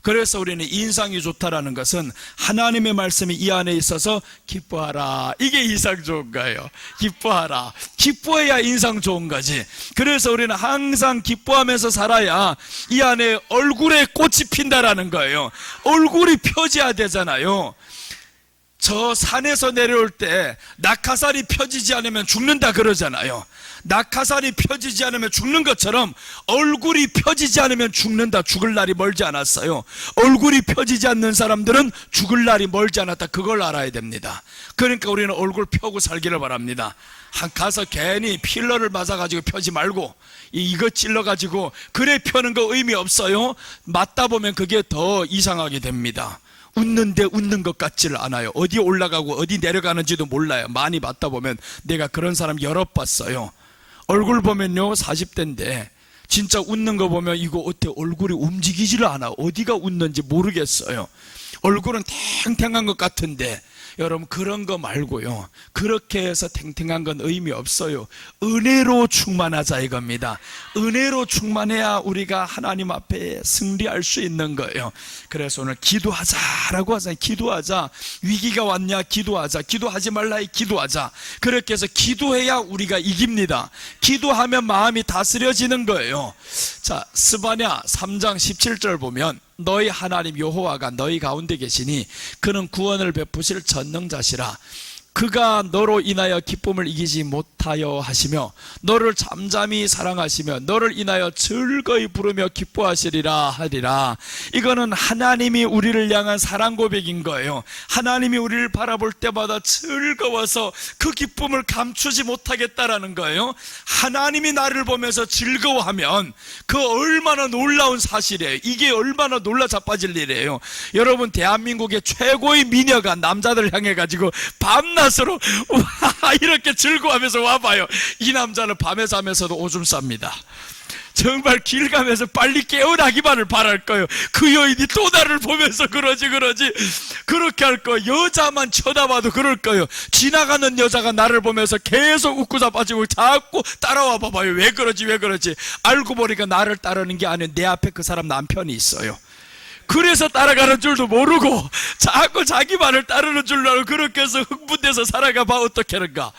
그래서 우리는 인상이 좋다라는 것은 하나님의 말씀이 이 안에 있어서 기뻐하라, 이게 인상 좋은 거예요. 기뻐하라, 기뻐해야 인상 좋은 거지. 그래서 우리는 항상 기뻐하면서 살아야 이 안에 얼굴에 꽃이 핀다라는 거예요. 얼굴이 펴져야 되잖아요. 저 산에서 내려올 때 낙하산이 펴지지 않으면 죽는다 그러잖아요. 낙하산이 펴지지 않으면 죽는 것처럼 얼굴이 펴지지 않으면 죽는다. 죽을 날이 멀지 않았어요. 얼굴이 펴지지 않는 사람들은 죽을 날이 멀지 않았다. 그걸 알아야 됩니다. 그러니까 우리는 얼굴 펴고 살기를 바랍니다. 가서 괜히 필러를 맞아가지고 펴지 말고 이거 찔러가지고 그래 펴는 거 의미 없어요. 맞다 보면 그게 더 이상하게 됩니다. 웃는데 웃는 것 같지를 않아요. 어디 올라가고 어디 내려가는지도 몰라요. 많이 맞다 보면. 내가 그런 사람 여러 봤어요. 얼굴 보면요 40대인데 진짜 웃는 거 보면 이거 어때, 얼굴이 움직이지를 않아. 어디가 웃는지 모르겠어요. 얼굴은 탱탱한 것 같은데 여러분 그런 거 말고요, 그렇게 해서 탱탱한 건 의미 없어요. 은혜로 충만하자 이겁니다. 은혜로 충만해야 우리가 하나님 앞에 승리할 수 있는 거예요. 그래서 오늘 기도하자라고 하잖아요. 기도하자. 위기가 왔냐 기도하자. 기도하지 말라 기도하자. 그렇게 해서 기도해야 우리가 이깁니다. 기도하면 마음이 다스려지는 거예요. 자, 스바냐 3장 17절 보면 너희 하나님 여호와가 너희 가운데 계시니 그는 구원을 베푸실 전능자시라. 그가 너로 인하여 기쁨을 이기지 못하여 하시며 너를 잠잠히 사랑하시며 너를 인하여 즐거이 부르며 기뻐하시리라 하리라. 이거는 하나님이 우리를 향한 사랑 고백인 거예요. 하나님이 우리를 바라볼 때마다 즐거워서 그 기쁨을 감추지 못하겠다라는 거예요. 하나님이 나를 보면서 즐거워하면 그 얼마나 놀라운 사실이에요. 이게 얼마나 놀라 자빠질 일이에요. 여러분, 대한민국의 최고의 미녀가 남자들 향해 가지고 밤낮 서로 이렇게 즐거워하면서 와봐요. 이 남자는 밤에 자면서도 오줌 쌉니다. 정말 길 가면서 빨리 깨어나기만을 바랄 거예요. 그 여인이 또 나를 보면서 그러지 그렇게 할 거예요. 여자만 쳐다봐도 그럴 거예요. 지나가는 여자가 나를 보면서 계속 웃고 자빠지고 자꾸 따라와 봐봐요. 왜 그러지 알고 보니까 나를 따르는 게 아니라 내 앞에 그 사람 남편이 있어요. 그래서 따라가는 줄도 모르고 자꾸 자기 말을 따르는 줄로 알고 그렇게 해서 흥분돼서 살아가 봐. 어떻게 하는가.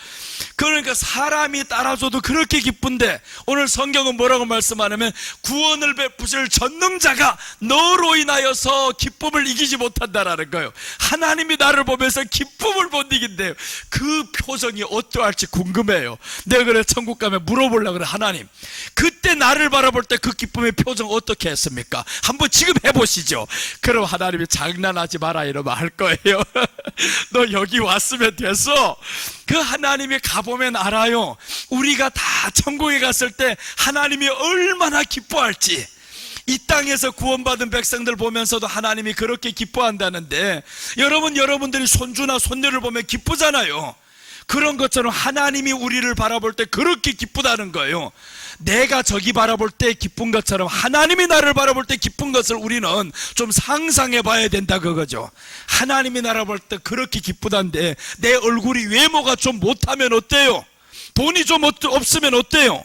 그러니까 사람이 따라줘도 그렇게 기쁜데 오늘 성경은 뭐라고 말씀하냐면 구원을 베푸실 전능자가 너로 인하여서 기쁨을 이기지 못한다라는 거예요. 하나님이 나를 보면서 기쁨을 못 이긴대요. 그 표정이 어떠할지 궁금해요. 내가 그래 천국 가면 물어보려고 그래. 하나님, 그때 나를 바라볼 때 그 기쁨의 표정 어떻게 했습니까? 한번 지금 해보시죠. 그럼 하나님이 장난하지 마라 이러면 할 거예요. 너 여기 왔으면 됐어. 그 하나님이 가보면 알아요. 우리가 다 천국에 갔을 때 하나님이 얼마나 기뻐할지. 이 땅에서 구원받은 백성들 보면서도 하나님이 그렇게 기뻐한다는데 여러분들이 손주나 손녀를 보면 기쁘잖아요. 그런 것처럼 하나님이 우리를 바라볼 때 그렇게 기쁘다는 거예요. 내가 저기 바라볼 때 기쁜 것처럼 하나님이 나를 바라볼 때 기쁜 것을 우리는 좀 상상해 봐야 된다 그거죠. 하나님이 나를 볼 때 그렇게 기쁘다는데 내 얼굴이 외모가 좀 못하면 어때요? 돈이 좀 없으면 어때요?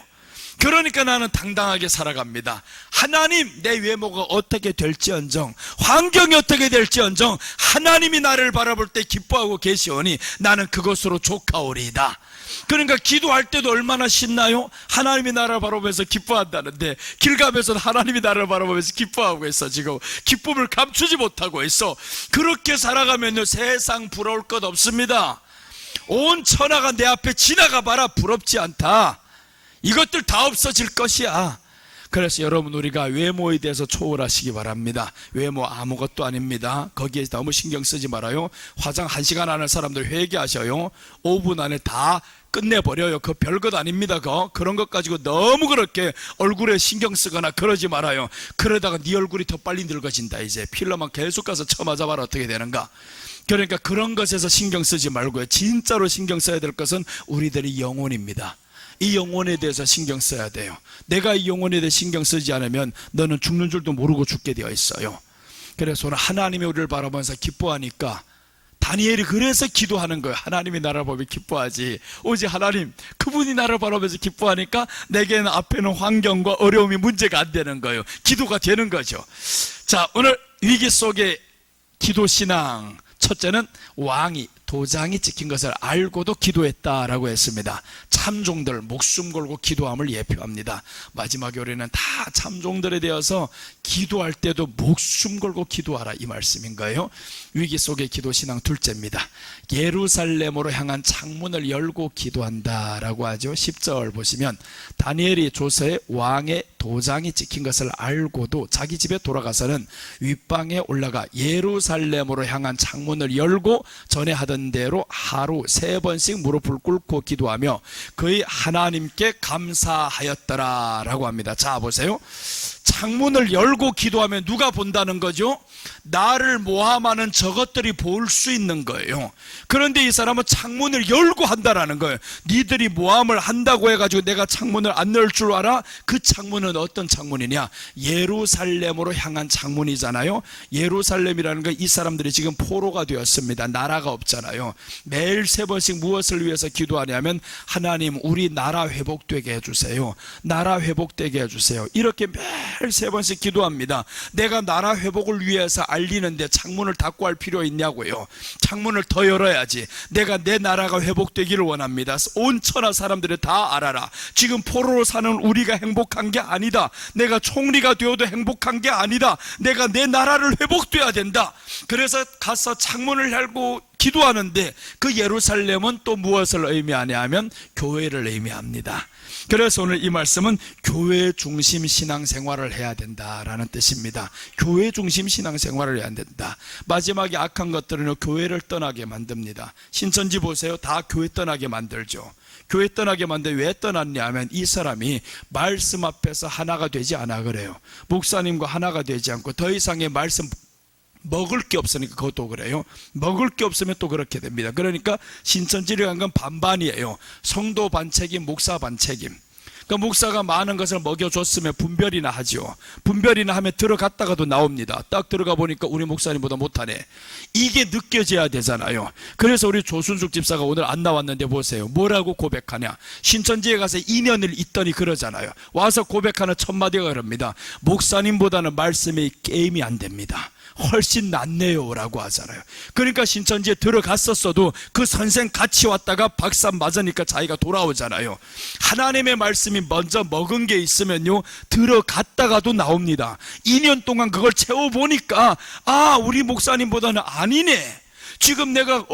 그러니까 나는 당당하게 살아갑니다. 하나님, 내 외모가 어떻게 될지언정, 환경이 어떻게 될지언정 하나님이 나를 바라볼 때 기뻐하고 계시오니 나는 그것으로 족하오리이다. 그러니까 기도할 때도 얼마나 신나요? 하나님이 나를 바라보면서 기뻐한다는데 길 가면서 하나님이 나를 바라보면서 기뻐하고 있어. 지금 기쁨을 감추지 못하고 있어. 그렇게 살아가면요 세상 부러울 것 없습니다. 온 천하가 내 앞에 지나가 봐라. 부럽지 않다. 이것들 다 없어질 것이야. 그래서 여러분, 우리가 외모에 대해서 초월하시기 바랍니다. 외모 아무것도 아닙니다. 거기에 너무 신경 쓰지 말아요. 화장 1시간 하는 사람들 회개하셔요. 5분 안에 다 끝내버려요. 그 별것 아닙니다. 그런 것 가지고 너무 그렇게 얼굴에 신경 쓰거나 그러지 말아요. 그러다가 네 얼굴이 더 빨리 늙어진다. 이제 필러만 계속 가서 쳐맞아봐라 어떻게 되는가. 그러니까 그런 것에서 신경 쓰지 말고요. 진짜로 신경 써야 될 것은 우리들의 영혼입니다. 이 영혼에 대해서 신경 써야 돼요. 내가 이 영혼에 대해 신경 쓰지 않으면 너는 죽는 줄도 모르고 죽게 되어 있어요. 그래서 오늘 하나님이 우리를 바라보면서 기뻐하니까 다니엘이 그래서 기도하는 거예요. 하나님이 나를 보며 기뻐하지. 오직 하나님, 그분이 나를 바라보면서 기뻐하니까 내게는 앞에는 환경과 어려움이 문제가 안 되는 거예요. 기도가 되는 거죠. 자, 오늘 위기 속의 기도신앙, 첫째는 왕이, 도장이 찍힌 것을 알고도 기도했다라고 했습니다. 참종들, 목숨 걸고 기도함을 예표합니다. 마지막에 우리는 다 참종들에 대해서 기도할 때도 목숨 걸고 기도하라, 이 말씀인 거예요. 위기 속의 기도신앙 둘째입니다. 예루살렘으로 향한 창문을 열고 기도한다라고 하죠. 10절 보시면 다니엘이 조서에 왕의 도장이 찍힌 것을 알고도 자기 집에 돌아가서는 윗방에 올라가 예루살렘으로 향한 창문을 열고 전에 하던 대로 하루 3번씩 무릎을 꿇고 기도하며 그의 하나님께 감사하였더라 라고 합니다. 자, 보세요. 창문을 열고 기도하면 누가 본다는 거죠? 나를 모함하는 저것들이 볼 수 있는 거예요. 그런데 이 사람은 창문을 열고 한다라는 거예요. 니들이 모함을 한다고 해가지고 내가 창문을 안 열 줄 알아? 그 창문은 어떤 창문이냐? 예루살렘으로 향한 창문이잖아요. 예루살렘이라는 건 이 사람들이 지금 포로가 되었습니다. 나라가 없잖아요. 매일 3번씩 무엇을 위해서 기도하냐면 하나님, 우리 나라 회복되게 해주세요. 나라 회복되게 해주세요. 이렇게 매일 3번씩 기도합니다. 내가 나라 회복을 위해서 알리는데 창문을 닫고 할 필요 있냐고요. 창문을 더 열어야지. 내가 내 나라가 회복되기를 원합니다. 온 천하 사람들이 다 알아라. 지금 포로로 사는 우리가 행복한 게 아니다. 내가 총리가 되어도 행복한 게 아니다. 내가 내 나라를 회복돼야 된다. 그래서 가서 창문을 열고 기도하는데 그 예루살렘은 또 무엇을 의미하냐 하면 교회를 의미합니다. 그래서 오늘 이 말씀은 교회 중심 신앙생활을 해야 된다라는 뜻입니다. 교회 중심 신앙생활을 해야 된다. 마지막에 악한 것들은 교회를 떠나게 만듭니다. 신천지 보세요. 다 교회 떠나게 만들죠. 교회 떠나게 만들 왜 떠났냐 하면 이 사람이 말씀 앞에서 하나가 되지 않아 그래요. 목사님과 하나가 되지 않고 더 이상의 말씀 먹을 게 없으니까 그것도 그래요. 먹을 게 없으면 또 그렇게 됩니다. 그러니까 신천지를 간 건 반반이에요. 성도 반 책임, 목사 반 책임. 그러니까 목사가 많은 것을 먹여줬으면 분별이나 하죠. 분별이나 하면 들어갔다가도 나옵니다. 딱 들어가 보니까 우리 목사님보다 못하네. 이게 느껴져야 되잖아요. 그래서 우리 조순숙 집사가 오늘 안 나왔는데 보세요. 뭐라고 고백하냐. 신천지에 가서 2년을 있더니 그러잖아요. 와서 고백하는 첫 마디가 그럽니다. 목사님보다는 말씀에 게임이 안 됩니다. 훨씬 낫네요 라고 하잖아요. 그러니까 신천지에 들어갔었어도 그 선생 같이 왔다가 박사 맞으니까 자기가 돌아오잖아요. 하나님의 말씀이 먼저 먹은 게 있으면요 들어갔다가도 나옵니다. 2년 동안 그걸 채워보니까 아, 우리 목사님보다는 아니네. 지금 내가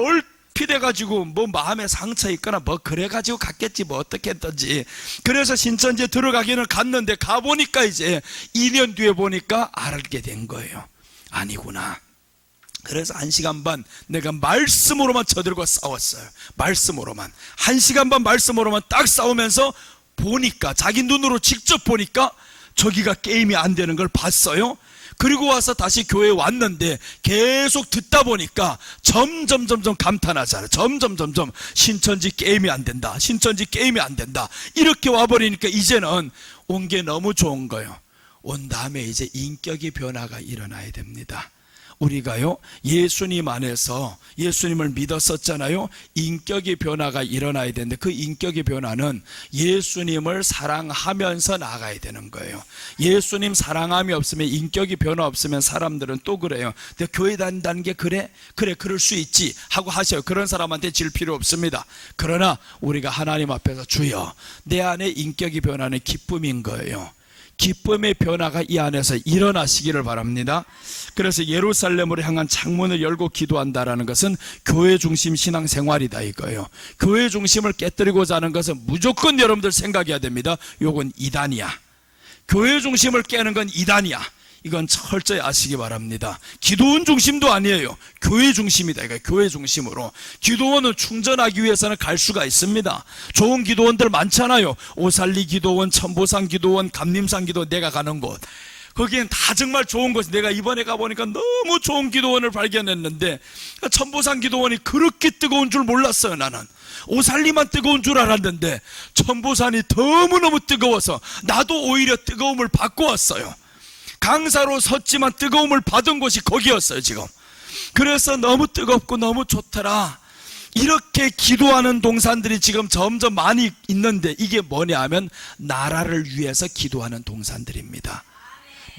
피돼가지고 뭐 마음에 상처 있거나 뭐 그래가지고 갔겠지 뭐 어떻게 했던지. 그래서 신천지에 들어가기는 갔는데 가보니까 이제 2년 뒤에 보니까 알게 된 거예요. 아니구나. 그래서 1시간 반 내가 말씀으로만 저들과 싸웠어요. 말씀으로만 1시간 반 말씀으로만 딱 싸우면서 보니까 자기 눈으로 직접 보니까 저기가 게임이 안 되는 걸 봤어요. 그리고 와서 다시 교회에 왔는데 계속 듣다 보니까 점점 감탄하잖아요. 점점 신천지 게임이 안 된다. 신천지 게임이 안 된다. 이렇게 와버리니까 이제는 온 게 너무 좋은 거예요. 온 다음에 이제 인격의 변화가 일어나야 됩니다. 우리가요 예수님 안에서 예수님을 믿었었잖아요. 인격의 변화가 일어나야 되는데 그 인격의 변화는 예수님을 사랑하면서 나가야 되는 거예요. 예수님 사랑함이 없으면, 인격의 변화 없으면 사람들은 또 그래요. 내가 교회 다닌다는 게 그래 그럴 수 있지 하고 하셔요. 그런 사람한테 질 필요 없습니다. 그러나 우리가 하나님 앞에서 주여, 내 안에 인격의 변화는 기쁨인 거예요. 기쁨의 변화가 이 안에서 일어나시기를 바랍니다. 그래서 예루살렘으로 향한 창문을 열고 기도한다라는 것은 교회 중심 신앙생활이다 이거예요. 교회 중심을 깨뜨리고자 하는 것은 무조건 여러분들 생각해야 됩니다. 요건 이단이야. 교회 중심을 깨는 건 이단이야. 이건 철저히 아시기 바랍니다. 기도원 중심도 아니에요. 교회 중심이다. 이거 교회 중심으로. 기도원은 충전하기 위해서는 갈 수가 있습니다. 좋은 기도원들 많잖아요. 오살리 기도원, 천보산 기도원, 감림산 기도원, 내가 가는 곳. 거기엔 다 정말 좋은 곳이, 내가 이번에 가보니까 너무 좋은 기도원을 발견했는데, 천보산 기도원이 그렇게 뜨거운 줄 몰랐어요. 나는 오살리만 뜨거운 줄 알았는데 천보산이 너무너무 뜨거워서 나도 오히려 뜨거움을 받고 왔어요. 강사로 섰지만 뜨거움을 받은 곳이 거기였어요 지금. 그래서 너무 뜨겁고 너무 좋더라. 이렇게 기도하는 동산들이 지금 점점 많이 있는데, 이게 뭐냐 하면 나라를 위해서 기도하는 동산들입니다.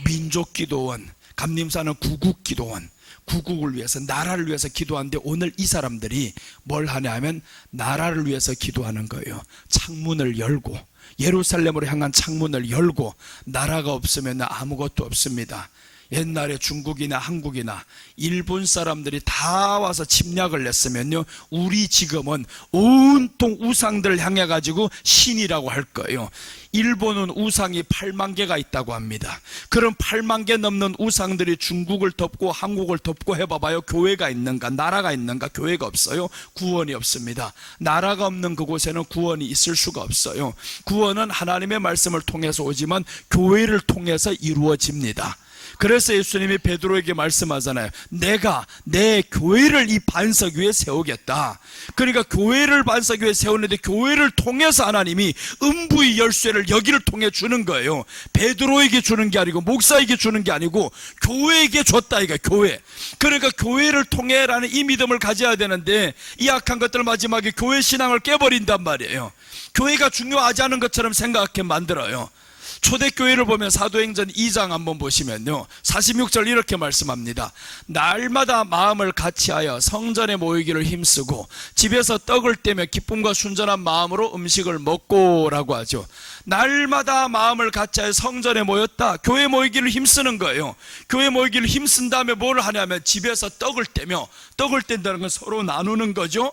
민족기도원, 감림산은 구국기도원, 구국을 위해서, 나라를 위해서 기도하는데, 오늘 이 사람들이 뭘 하냐 하면 나라를 위해서 기도하는 거예요. 창문을 열고, 예루살렘으로 향한 창문을 열고, 나라가 없으면 아무것도 없습니다. 옛날에 중국이나 한국이나 일본 사람들이 다 와서 침략을 했으면요, 우리 지금은 온통 우상들을 향해 가지고 신이라고 할 거예요. 일본은 우상이 8만 개가 있다고 합니다. 그럼 8만 개 넘는 우상들이 중국을 덮고 한국을 덮고 해봐봐요. 교회가 있는가? 나라가 있는가? 교회가 없어요. 구원이 없습니다. 나라가 없는 그곳에는 구원이 있을 수가 없어요. 구원은 하나님의 말씀을 통해서 오지만 교회를 통해서 이루어집니다. 그래서 예수님이 베드로에게 말씀하잖아요. 내가 내 교회를 이 반석 위에 세우겠다. 그러니까 교회를 반석 위에 세우는데, 교회를 통해서 하나님이 음부의 열쇠를 여기를 통해 주는 거예요. 베드로에게 주는 게 아니고, 목사에게 주는 게 아니고 교회에게 줬다 이거. 교회. 그러니까 교회를 통해라는 이 믿음을 가져야 되는데, 이 악한 것들 마지막에 교회 신앙을 깨버린단 말이에요. 교회가 중요하지 않은 것처럼 생각하게 만들어요. 초대교회를 보면 사도행전 2장 한번 보시면요, 46절 이렇게 말씀합니다. 날마다 마음을 같이하여 성전에 모이기를 힘쓰고 집에서 떡을 떼며 기쁨과 순전한 마음으로 음식을 먹고 라고 하죠. 날마다 마음을 같이하여 성전에 모였다. 교회 모이기를 힘쓰는 거예요. 교회 모이기를 힘쓴 다음에 뭘 하냐면 집에서 떡을 떼며, 떡을 뗀다는 건 서로 나누는 거죠.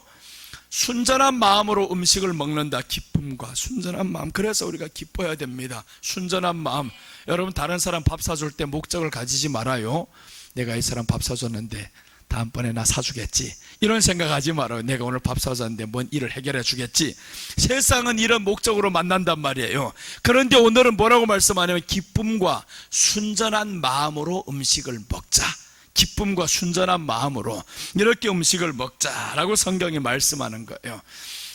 순전한 마음으로 음식을 먹는다. 기쁨과 순전한 마음. 그래서 우리가 기뻐야 됩니다. 순전한 마음. 여러분, 다른 사람 밥 사줄 때 목적을 가지지 말아요. 내가 이 사람 밥 사줬는데 다음번에 나 사주겠지, 이런 생각하지 말아요. 내가 오늘 밥 사줬는데 뭔 일을 해결해 주겠지. 세상은 이런 목적으로 만난단 말이에요. 그런데 오늘은 뭐라고 말씀하냐면 기쁨과 순전한 마음으로 음식을 먹자. 기쁨과 순전한 마음으로 이렇게 음식을 먹자라고 성경이 말씀하는 거예요.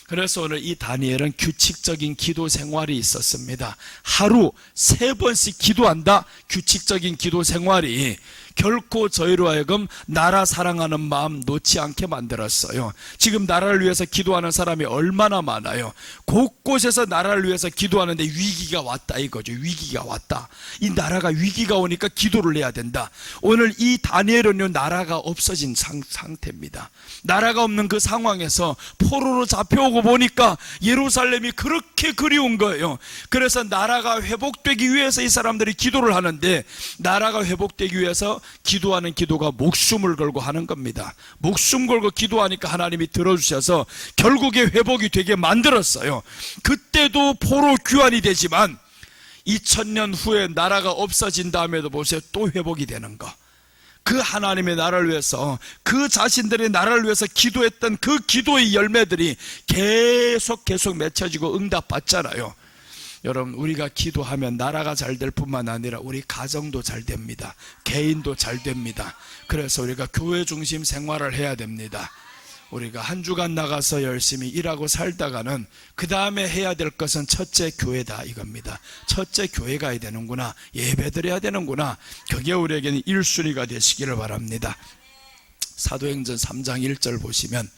그래서 오늘 이 다니엘은 규칙적인 기도 생활이 있었습니다. 하루 3번씩 기도한다. 규칙적인 기도 생활이 결코 저희로 하여금 나라 사랑하는 마음 놓지 않게 만들었어요. 지금 나라를 위해서 기도하는 사람이 얼마나 많아요. 곳곳에서 나라를 위해서 기도하는데 위기가 왔다 이거죠. 위기가 왔다. 이 나라가 위기가 오니까 기도를 해야 된다. 오늘 이 다니엘은요, 나라가 없어진 상태입니다. 나라가 없는 그 상황에서 포로로 잡혀오고 보니까 예루살렘이 그렇게 그리운 거예요. 그래서 나라가 회복되기 위해서 이 사람들이 기도를 하는데, 나라가 회복되기 위해서 기도하는 기도가 목숨을 걸고 하는 겁니다. 목숨 걸고 기도하니까 하나님이 들어주셔서 결국에 회복이 되게 만들었어요. 그때도 포로 귀환이 되지만 2000년 후에 나라가 없어진 다음에도 보세요, 또 회복이 되는 거. 그 하나님의 나라를 위해서, 그 자신들의 나라를 위해서 기도했던 그 기도의 열매들이 계속 맺혀지고 응답받잖아요. 여러분, 우리가 기도하면 나라가 잘 될 뿐만 아니라 우리 가정도 잘 됩니다. 개인도 잘 됩니다. 그래서 우리가 교회 중심 생활을 해야 됩니다. 우리가 한 주간 나가서 열심히 일하고 살다가는 그 다음에 해야 될 것은 첫째 교회다 이겁니다. 첫째 교회 가야 되는구나, 예배 드려야 되는구나. 그게 우리에게는 1순위가 되시기를 바랍니다. 사도행전 3장 1절 보시면,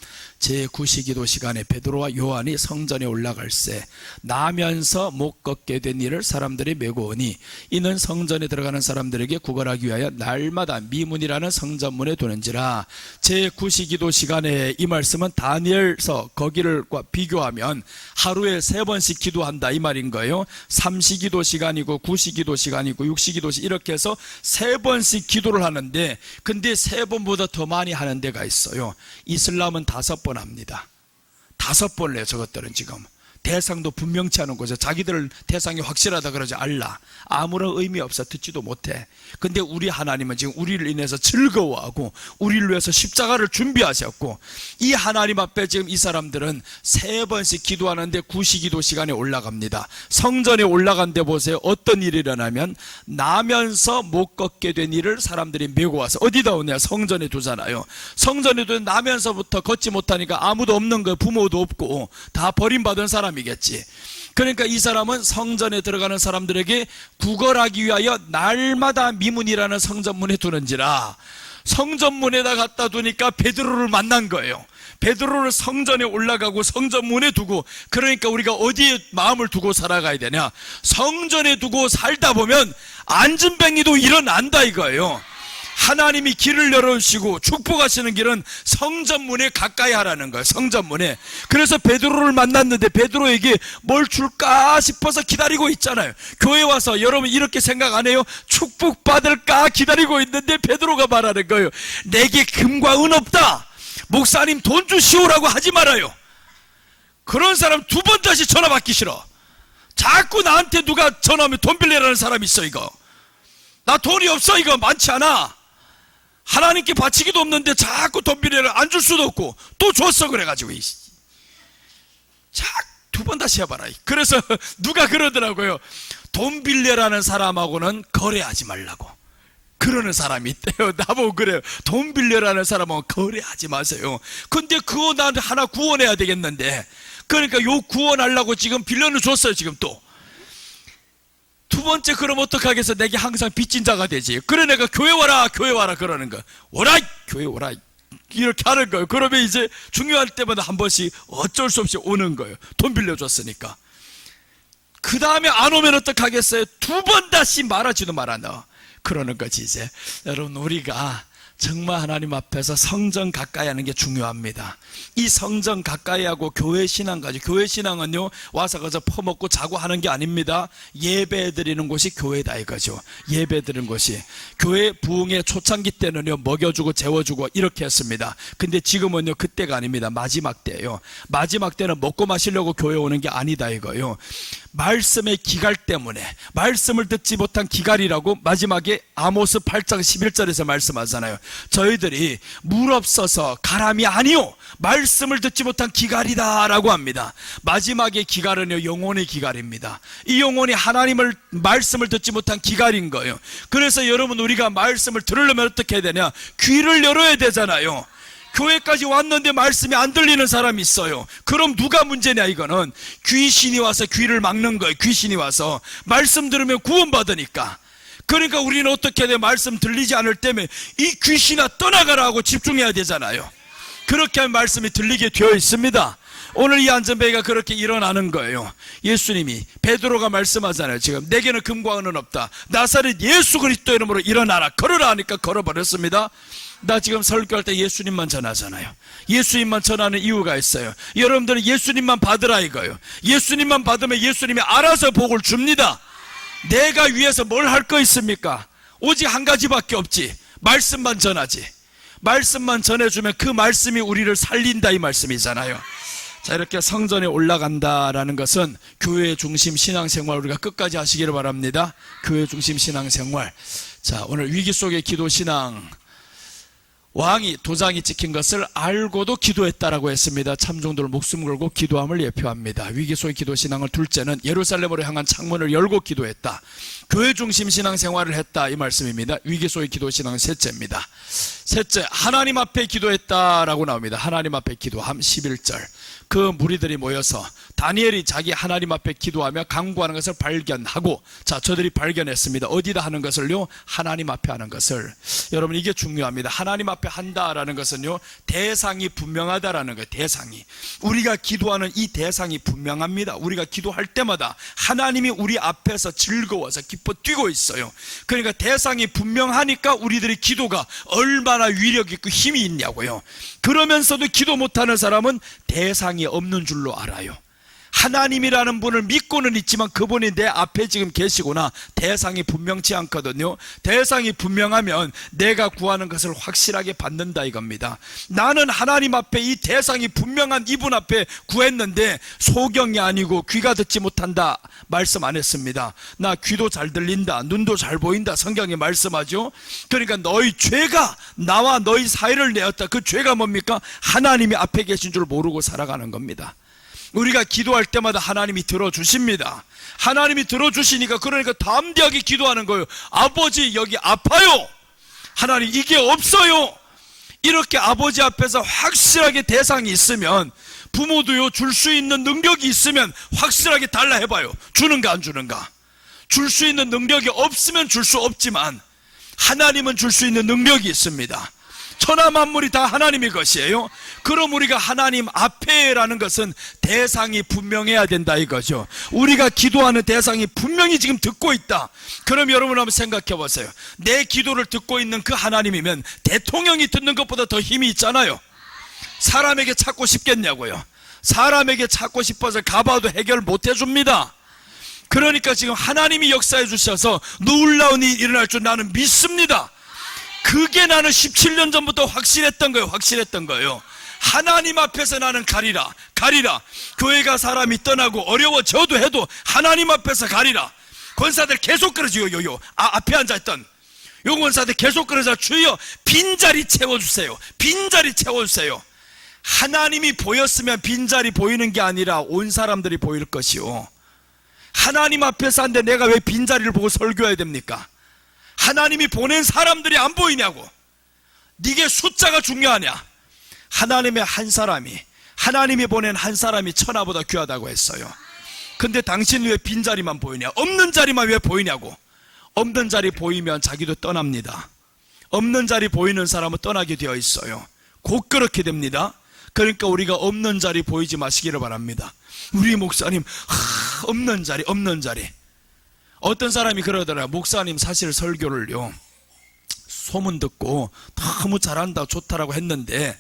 제9시기도 시간에 베드로와 요한이 성전에 올라갈새 나면서 못 걷게 된 이를 사람들이 메고 오니, 이는 성전에 들어가는 사람들에게 구걸하기 위하여 날마다 미문이라는 성전문에 두는지라. 제9시기도 시간에, 이 말씀은 다니엘서 거기를과 비교하면 하루에 3번씩 기도한다 이 말인 거예요. 3시기도 시간이고 9시기도 시간이고 6시기도 시간, 이렇게 해서 3번씩 기도를 하는데, 근데 3번보다 더 많이 하는 데가 있어요. 이슬람은 5번 합니다. 5번 해요. 저것들은 지금 대상도 분명치 않은 곳에 자기들 대상이 확실하다 그러지 않라. 아무런 의미 없어. 듣지도 못해. 근데 우리 하나님은 지금 우리를 인해서 즐거워하고 우리를 위해서 십자가를 준비하셨고, 이 하나님 앞에 지금 이 사람들은 3번씩 기도하는데 구시기도 시간에 올라갑니다. 성전에 올라간데 보세요. 어떤 일이 일어나면 나면서 못 걷게 된 일을 사람들이 메고 와서 어디다 오냐? 성전에 두잖아요. 성전에 두면 나면서부터 걷지 못하니까 아무도 없는 거예요. 부모도 없고 다 버림받은 사람이겠지. 그러니까 이 사람은 성전에 들어가는 사람들에게 구걸하기 위하여 날마다 미문이라는 성전문에 두는지라, 성전문에다 갖다 두니까 베드로를 만난 거예요. 베드로를 성전에 올라가고 성전문에 두고, 그러니까 우리가 어디에 마음을 두고 살아가야 되냐? 성전에 두고 살다 보면 안진뱅이도 일어난다 이거예요. 하나님이 길을 열어주시고 축복하시는 길은 성전문에 가까이 하라는 거예요. 성전문에. 그래서 베드로를 만났는데 베드로에게 뭘 줄까 싶어서 기다리고 있잖아요. 교회 와서 여러분 이렇게 생각 안 해요? 축복받을까 기다리고 있는데 베드로가 말하는 거예요. 내게 금과 은 없다. 목사님 돈 주시오라고 하지 말아요. 그런 사람 2번 다시 전화 받기 싫어. 자꾸 나한테 누가 전화하면 돈 빌려라는 사람이 있어. 이거 나 돈이 없어. 이거 많지 않아. 하나님께 바치기도 없는데 자꾸 돈 빌려라. 안 줄 수도 없고 또 줬어. 그래가지고 자 2번 다시 해봐라. 그래서 누가 그러더라고요. 돈 빌려라는 사람하고는 거래하지 말라고 그러는 사람이 있대요. 나보고 그래요. 돈 빌려라는 사람하고 거래하지 마세요. 근데 그거 나한테 하나 구원해야 되겠는데, 그러니까 요 구원하려고 지금 빌려는 줬어요. 지금 또 2번째 그럼 어떡하겠어? 내게 항상 빚진 자가 되지. 그래 내가 교회 와라 교회 와라 그러는 거야. 오라 교회 오라 이렇게 하는 거예요. 그러면 이제 중요할 때마다 한 번씩 어쩔 수 없이 오는 거예요. 돈 빌려줬으니까. 그 다음에 안 오면 어떡하겠어요? 2번 다시 말하지도 마라 너. 그러는 거지. 이제 여러분 우리가 정말 하나님 앞에서 성전 가까이 하는 게 중요합니다. 이 성전 가까이 하고 교회 신앙 가지고, 교회 신앙은요 와서 가서 퍼먹고 자고 하는 게 아닙니다. 예배 드리는 곳이 교회다 이거죠. 예배 드리는 곳이. 교회 부흥의 초창기 때는요 먹여주고 재워주고 이렇게 했습니다. 근데 지금은요 그때가 아닙니다. 마지막 때예요. 마지막 때는 먹고 마시려고 교회 오는 게 아니다 이거요. 말씀의 기갈 때문에, 말씀을 듣지 못한 기갈이라고 마지막에 아모스 8장 11절에서 말씀하잖아요. 저희들이 물 없어서 가람이 아니요 말씀을 듣지 못한 기갈이다 라고 합니다. 마지막에 기갈은요 영혼의 기갈입니다. 이 영혼이 하나님을 말씀을 듣지 못한 기갈인 거예요. 그래서 여러분 우리가 말씀을 들으려면 어떻게 해야 되냐? 귀를 열어야 되잖아요. 교회까지 왔는데 말씀이 안 들리는 사람이 있어요. 그럼 누가 문제냐? 이거는 귀신이 와서 귀를 막는 거예요. 귀신이 와서. 말씀 들으면 구원받으니까. 그러니까 우리는 어떻게 해야 돼? 말씀 들리지 않을 때면 이 귀신아 떠나가라 하고 집중해야 되잖아요. 그렇게 하면 말씀이 들리게 되어 있습니다. 오늘 이 안전뱅이가 그렇게 일어나는 거예요. 예수님이, 베드로가 말씀하잖아요. 지금 내게는 금과 은은 없다. 나사렛 예수 그리스도 이름으로 일어나라 걸어라 하니까 걸어버렸습니다. 나 지금 설교할 때 예수님만 전하잖아요. 예수님만 전하는 이유가 있어요. 여러분들은 예수님만 받으라 이거예요. 예수님만 받으면 예수님이 알아서 복을 줍니다. 내가 위해서 뭘 할 거 있습니까? 오직 한 가지밖에 없지. 말씀만 전하지. 말씀만 전해주면 그 말씀이 우리를 살린다 이 말씀이잖아요. 자, 이렇게 성전에 올라간다라는 것은 교회 중심 신앙생활 우리가 끝까지 하시기를 바랍니다. 교회 중심 신앙생활. 자, 오늘 위기 속의 기도 신앙. 왕이 도장이 찍힌 것을 알고도 기도했다라고 했습니다. 참종들 목숨 걸고 기도함을 예표합니다. 위기 속의 기도 신앙을 둘째는 예루살렘으로 향한 창문을 열고 기도했다. 교회 중심 신앙생활을 했다 이 말씀입니다. 위기 속의 기도 신앙은 셋째입니다. 셋째, 하나님 앞에 기도했다라고 나옵니다. 하나님 앞에 기도함 11절. 그 무리들이 모여서 다니엘이 자기 하나님 앞에 기도하며 간구하는 것을 발견하고, 자, 저들이 발견했습니다. 어디다 하는 것을요? 하나님 앞에 하는 것을. 여러분 이게 중요합니다. 하나님 앞에 한다라는 것은요 대상이 분명하다라는 거예요. 대상이, 우리가 기도하는 이 대상이 분명합니다. 우리가 기도할 때마다 하나님이 우리 앞에서 즐거워서 기뻐 뛰고 있어요. 그러니까 대상이 분명하니까 우리들의 기도가 얼마나 위력 있고 힘이 있냐고요. 그러면서도 기도 못하는 사람은 대상이 없는 줄로 알아요. 하나님이라는 분을 믿고는 있지만 그분이 내 앞에 지금 계시구나. 대상이 분명치 않거든요. 대상이 분명하면 내가 구하는 것을 확실하게 받는다 이겁니다. 나는 하나님 앞에 이 대상이 분명한 이분 앞에 구했는데 소경이 아니고 귀가 듣지 못한다 말씀 안 했습니다. 나 귀도 잘 들린다, 눈도 잘 보인다 성경에 말씀하죠. 그러니까 너희 죄가 나와 너희 사이를 내었다. 그 죄가 뭡니까? 하나님이 앞에 계신 줄 모르고 살아가는 겁니다. 우리가 기도할 때마다 하나님이 들어주십니다. 하나님이 들어주시니까 그러니까 담대하게 기도하는 거예요. 아버지 여기 아파요. 하나님 이게 없어요. 이렇게 아버지 앞에서 확실하게 대상이 있으면, 부모도요 줄 수 있는 능력이 있으면 확실하게 달라 해봐요. 주는가 안 주는가. 줄 수 있는 능력이 없으면 줄 수 없지만 하나님은 줄 수 있는 능력이 있습니다. 천하 만물이 다 하나님의 것이에요. 그럼 우리가 하나님 앞에라는 것은 대상이 분명해야 된다 이거죠. 우리가 기도하는 대상이 분명히 지금 듣고 있다. 그럼 여러분 한번 생각해 보세요. 내 기도를 듣고 있는 그 하나님이면 대통령이 듣는 것보다 더 힘이 있잖아요. 사람에게 찾고 싶겠냐고요. 사람에게 찾고 싶어서 가봐도 해결 못 해줍니다. 그러니까 지금 하나님이 역사해 주셔서 놀라운 일이 일어날 줄 나는 믿습니다. 그게 나는 17년 전부터 확실했던 거예요. 하나님 앞에서 나는 가리라. 교회가 사람이 떠나고 어려워져도 해도 하나님 앞에서 가리라. 권사들 계속 그러지요. 앞에 앉아있던 요 권사들 계속 그러자. 주여 빈자리 채워주세요. 하나님이 보였으면 빈자리 보이는 게 아니라 온 사람들이 보일 것이요. 하나님 앞에서 한데 내가 왜 빈자리를 보고 설교해야 됩니까? 하나님이 보낸 사람들이 안 보이냐고. 네게 숫자가 중요하냐. 하나님의 한 사람이, 하나님이 보낸 한 사람이 천하보다 귀하다고 했어요. 근데 당신 왜 빈자리만 보이냐, 없는 자리만 왜 보이냐고. 없는 자리 보이면 자기도 떠납니다. 없는 자리 보이는 사람은 떠나게 되어 있어요. 곧 그렇게 됩니다. 그러니까 우리가 없는 자리 보이지 마시기를 바랍니다. 우리 목사님 없는 자리. 어떤 사람이 그러더라. 목사님 사실 설교를요 소문 듣고 너무 잘한다 좋다라고 했는데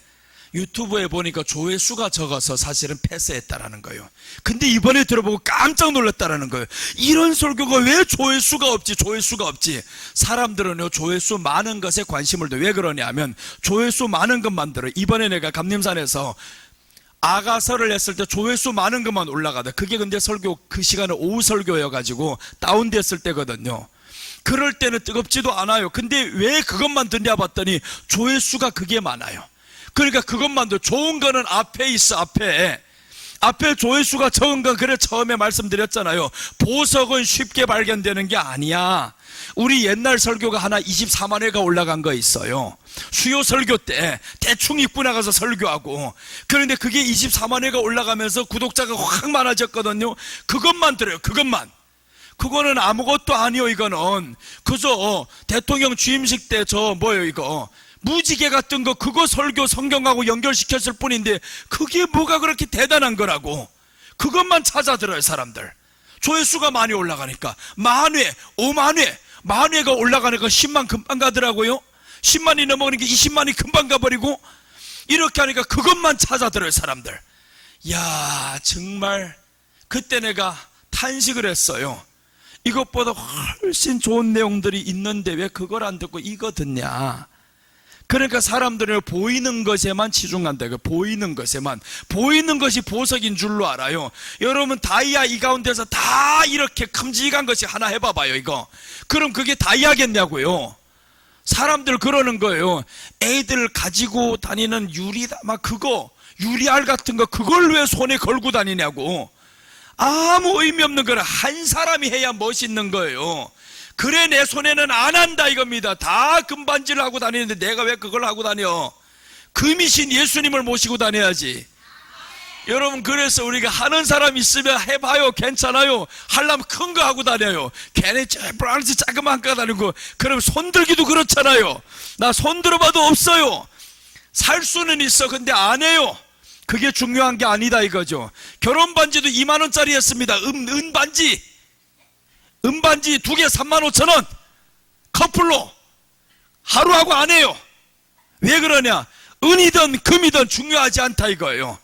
유튜브에 보니까 조회수가 적어서 사실은 패스했다라는 거예요. 근데 이번에 들어보고 깜짝 놀랐다라는 거예요. 이런 설교가 왜 조회수가 없지. 사람들은요 조회수 많은 것에 관심을 둬. 왜 그러냐면 조회수 많은 것만 들어요. 이번에 내가 감림산에서 아가설을 했을 때 조회수 많은 것만 올라가다. 그게 근데 설교 그 시간에 오후 설교여가지고 다운됐을 때거든요. 그럴 때는 뜨겁지도 않아요. 근데 왜 그것만 듣냐 봤더니 조회수가 그게 많아요. 그러니까 그것만도 좋은 거는 앞에 있어. 앞에 조회수가 적은 건 그래 처음에 말씀드렸잖아요. 보석은 쉽게 발견되는 게 아니야. 우리 옛날 설교가 하나 24만 회가 올라간 거 있어요. 수요 설교 때 대충 입고 나가서 설교하고. 그런데 그게 24만 회가 올라가면서 구독자가 확 많아졌거든요. 그것만 들어요. 그거는 아무것도 아니요. 이거는 그저 대통령 취임식 때 이거 무지개 같은 거 그거 설교 성경하고 연결시켰을 뿐인데 그게 뭐가 그렇게 대단한 거라고. 그것만 찾아 들어요. 사람들 조회수가 많이 올라가니까 만회, 5만회, 만회가 올라가니까 10만 금방 가더라고요. 10만이 넘어가니까 20만이 금방 가버리고. 이렇게 하니까 그것만 찾아 들어요. 사람들. 야 정말 그때 내가 탄식을 했어요. 이것보다 훨씬 좋은 내용들이 있는데 왜 그걸 안 듣고 이거 듣냐. 그러니까 사람들은 보이는 것에만 치중한다. 보이는 것이 보석인 줄로 알아요. 여러분 다이아 이 가운데서 다 이렇게 큼직한 것이 하나 해봐봐요. 이거 그럼 그게 다이아겠냐고요. 사람들 그러는 거예요. 애들 가지고 다니는 유리알 같은 거 그걸 왜 손에 걸고 다니냐고. 아무 의미 없는 거를 한 사람이 해야 멋있는 거예요. 그래 내 손에는 안 한다 이겁니다. 다 금반지를 하고 다니는데 내가 왜 그걸 하고 다녀. 금이신 예수님을 모시고 다녀야지. 여러분 그래서 우리가 하는 사람 있으면 해봐요. 괜찮아요. 하려면 큰 거 하고 다녀요. 괜히 브라운스 자그마한 거 다니고. 그럼 손들기도 그렇잖아요. 나 손 들어봐도 없어요. 살 수는 있어. 근데 안 해요. 그게 중요한 게 아니다 이거죠. 결혼 반지도 2만 원짜리 했습니다. 은반지 2개 35,000원 커플로 하루하고 안 해요. 왜 그러냐. 은이든 금이든 중요하지 않다 이거예요.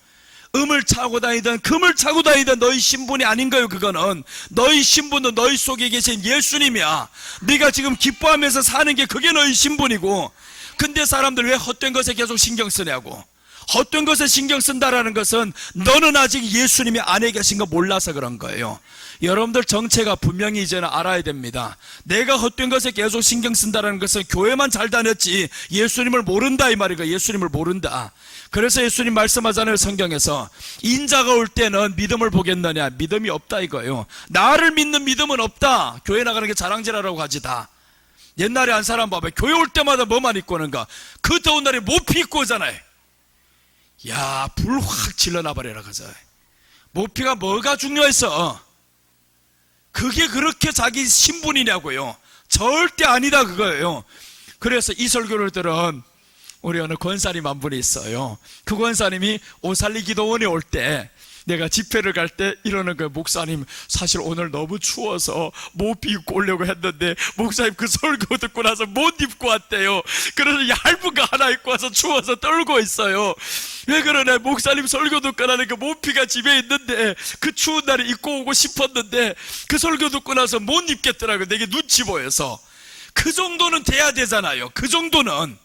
음을 차고 다니든 금을 차고 다니든 너희 신분이 아닌 거예요. 그거는 너희 신분은 너희 속에 계신 예수님이야. 네가 지금 기뻐하면서 사는 게 그게 너희 신분이고, 근데 사람들 왜 헛된 것에 계속 신경 쓰냐고. 헛된 것에 신경 쓴다라는 것은 너는 아직 예수님이 안에 계신 거 몰라서 그런 거예요. 여러분들 정체가 분명히 이제는 알아야 됩니다. 내가 헛된 것에 계속 신경 쓴다라는 것은 교회만 잘 다녔지 예수님을 모른다 이 말이고, 예수님을 모른다. 그래서 예수님 말씀하잖아요. 성경에서 인자가 올 때는 믿음을 보겠느냐, 믿음이 없다 이거예요. 나를 믿는 믿음은 없다. 교회 나가는 게 자랑질하라고 하지 다. 옛날에 한 사람 봐봐요. 교회 올 때마다 뭐만 입고 오는가? 그 더운 날에 모피 입고 오잖아요. 야, 불 확 질러놔 버려라 그저. 모피가 뭐가 중요했어? 그게 그렇게 자기 신분이냐고요. 절대 아니다 그거예요. 그래서 이 설교를 들은 우리 어느 권사님 한 분이 있어요. 그 권사님이 오살리 기도원에 올 때, 내가 집회를 갈 때 이러는 거예요. 목사님, 사실 오늘 너무 추워서 모피 입고 오려고 했는데 목사님 그 설교 듣고 나서 못 입고 왔대요. 그래서 얇은 거 하나 입고 와서 추워서 떨고 있어요. 왜 그러냐? 목사님 설교 듣고 나니까 모피가 집에 있는데 그 추운 날에 입고 오고 싶었는데 그 설교 듣고 나서 못 입겠더라고요. 내게 눈치 보여서. 그 정도는 돼야 되잖아요. 그 정도는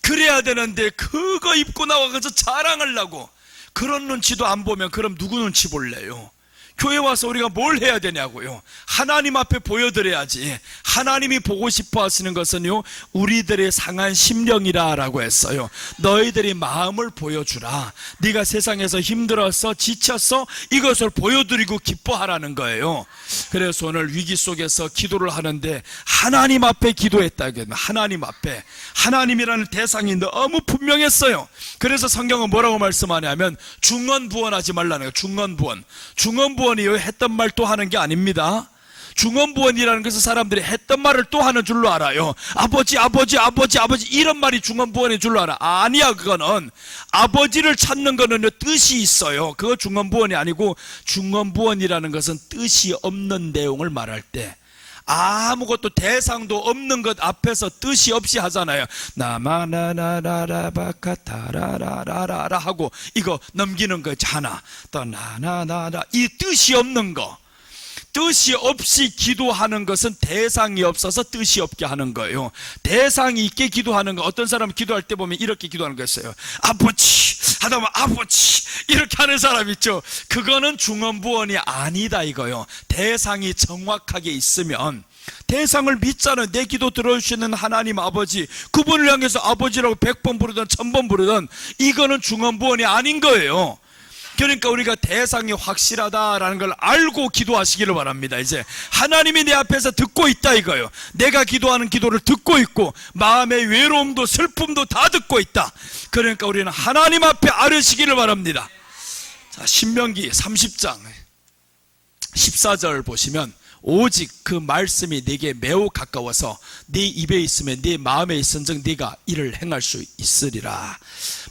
그래야 되는데 그거 입고 나와서 자랑하려고 그런 눈치도 안 보면 그럼 누구 눈치 볼래요? 교회 와서 우리가 뭘 해야 되냐고요. 하나님 앞에 보여드려야지. 하나님이 보고 싶어 하시는 것은요, 우리들의 상한 심령이라고 했어요. 너희들이 마음을 보여주라. 네가 세상에서 힘들어서 지쳤어, 이것을 보여드리고 기뻐하라는 거예요. 그래서 오늘 위기 속에서 기도를 하는데 하나님 앞에 기도했다. 하나님 앞에. 하나님이라는 대상이 너무 분명했어요. 그래서 성경은 뭐라고 말씀하냐면 중언부언하지 말라는 거예요. 중언부언. 중언부언이요, 했던 말 또 하는 게 아닙니다. 중언부언이라는 것은 사람들이 했던 말을 또 하는 줄로 알아요. 아버지 아버지 아버지 아버지 이런 말이 중언부언인 줄로 알아. 아니야. 그거는 아버지를 찾는 거는 뜻이 있어요. 그거 중언부언이 아니고, 중언부언이라는 것은 뜻이 없는 내용을 말할 때, 아무것도 대상도 없는 것 앞에서 뜻이 없이 하잖아요. 나마나나라바카타라라라라 하고 이거 넘기는 거 하나, 또 나나나라, 이 뜻이 없는 거. 뜻이 없이 기도하는 것은 대상이 없어서 뜻이 없게 하는 거예요. 대상이 있게 기도하는 거, 어떤 사람은 기도할 때 보면 이렇게 기도하는 거 있어요. 아버지 하다 보면 아버지 이렇게 하는 사람 있죠. 그거는 중언부언이 아니다 이거요. 대상이 정확하게 있으면, 대상을 믿잖아요. 내 기도 들어주시는 하나님 아버지, 그분을 향해서 아버지라고 100번 부르든 1000번 부르든 이거는 중언부언이 아닌 거예요. 그러니까 우리가 대상이 확실하다라는 걸 알고 기도하시기를 바랍니다. 이제 하나님이 내 앞에서 듣고 있다 이거예요. 내가 기도하는 기도를 듣고 있고 마음의 외로움도 슬픔도 다 듣고 있다. 그러니까 우리는 하나님 앞에 아뢰시기를 바랍니다. 자, 신명기 30장 14절 보시면, 오직 그 말씀이 네게 매우 가까워서 네 입에 있으면 네 마음에 있은즉 네가 이를 행할 수 있으리라.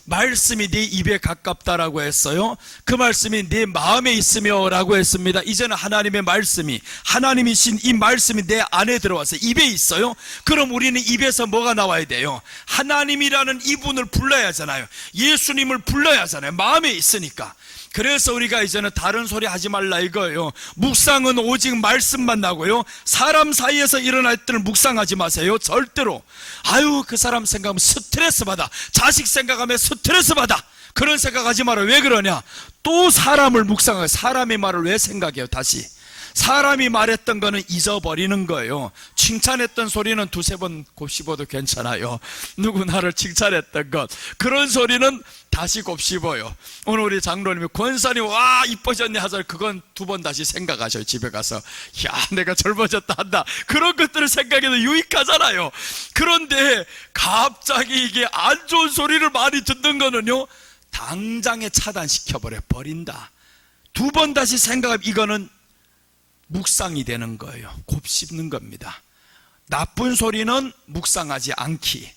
말씀이 네 입에 가깝다라고 했어요. 그 말씀이 네 마음에 있으며 라고 했습니다. 이제는 하나님의 말씀이, 하나님이신 이 말씀이 내 안에 들어와서 입에 있어요. 그럼 우리는 입에서 뭐가 나와야 돼요? 하나님이라는 이분을 불러야 하잖아요. 예수님을 불러야 하잖아요. 마음에 있으니까. 그래서 우리가 이제는 다른 소리 하지 말라 이거예요. 묵상은 오직 말씀만 나고요, 사람 사이에서 일어날 때는 묵상하지 마세요. 절대로. 아유, 그 사람 생각하면 스트레스 받아, 자식 생각하면 스트레스 받아, 그런 생각하지 마라. 왜 그러냐? 또 사람을 묵상해요. 사람의 말을 왜 생각해요? 다시 사람이 말했던 거는 잊어버리는 거예요. 칭찬했던 소리는 두세 번 곱씹어도 괜찮아요. 누구 나를 칭찬했던 것, 그런 소리는 다시 곱씹어요. 오늘 우리 장로님이 권사님 와 이뻐졌네 하잖아요. 그건 2번 다시 생각하셔요. 집에 가서 야 내가 젊어졌다 한다, 그런 것들을 생각해도 유익하잖아요. 그런데 갑자기 이게 안 좋은 소리를 많이 듣는 거는요, 당장에 차단시켜버려 버린다. 2번 다시 생각하면 이거는 묵상이 되는 거예요. 곱씹는 겁니다. 나쁜 소리는 묵상하지 않기,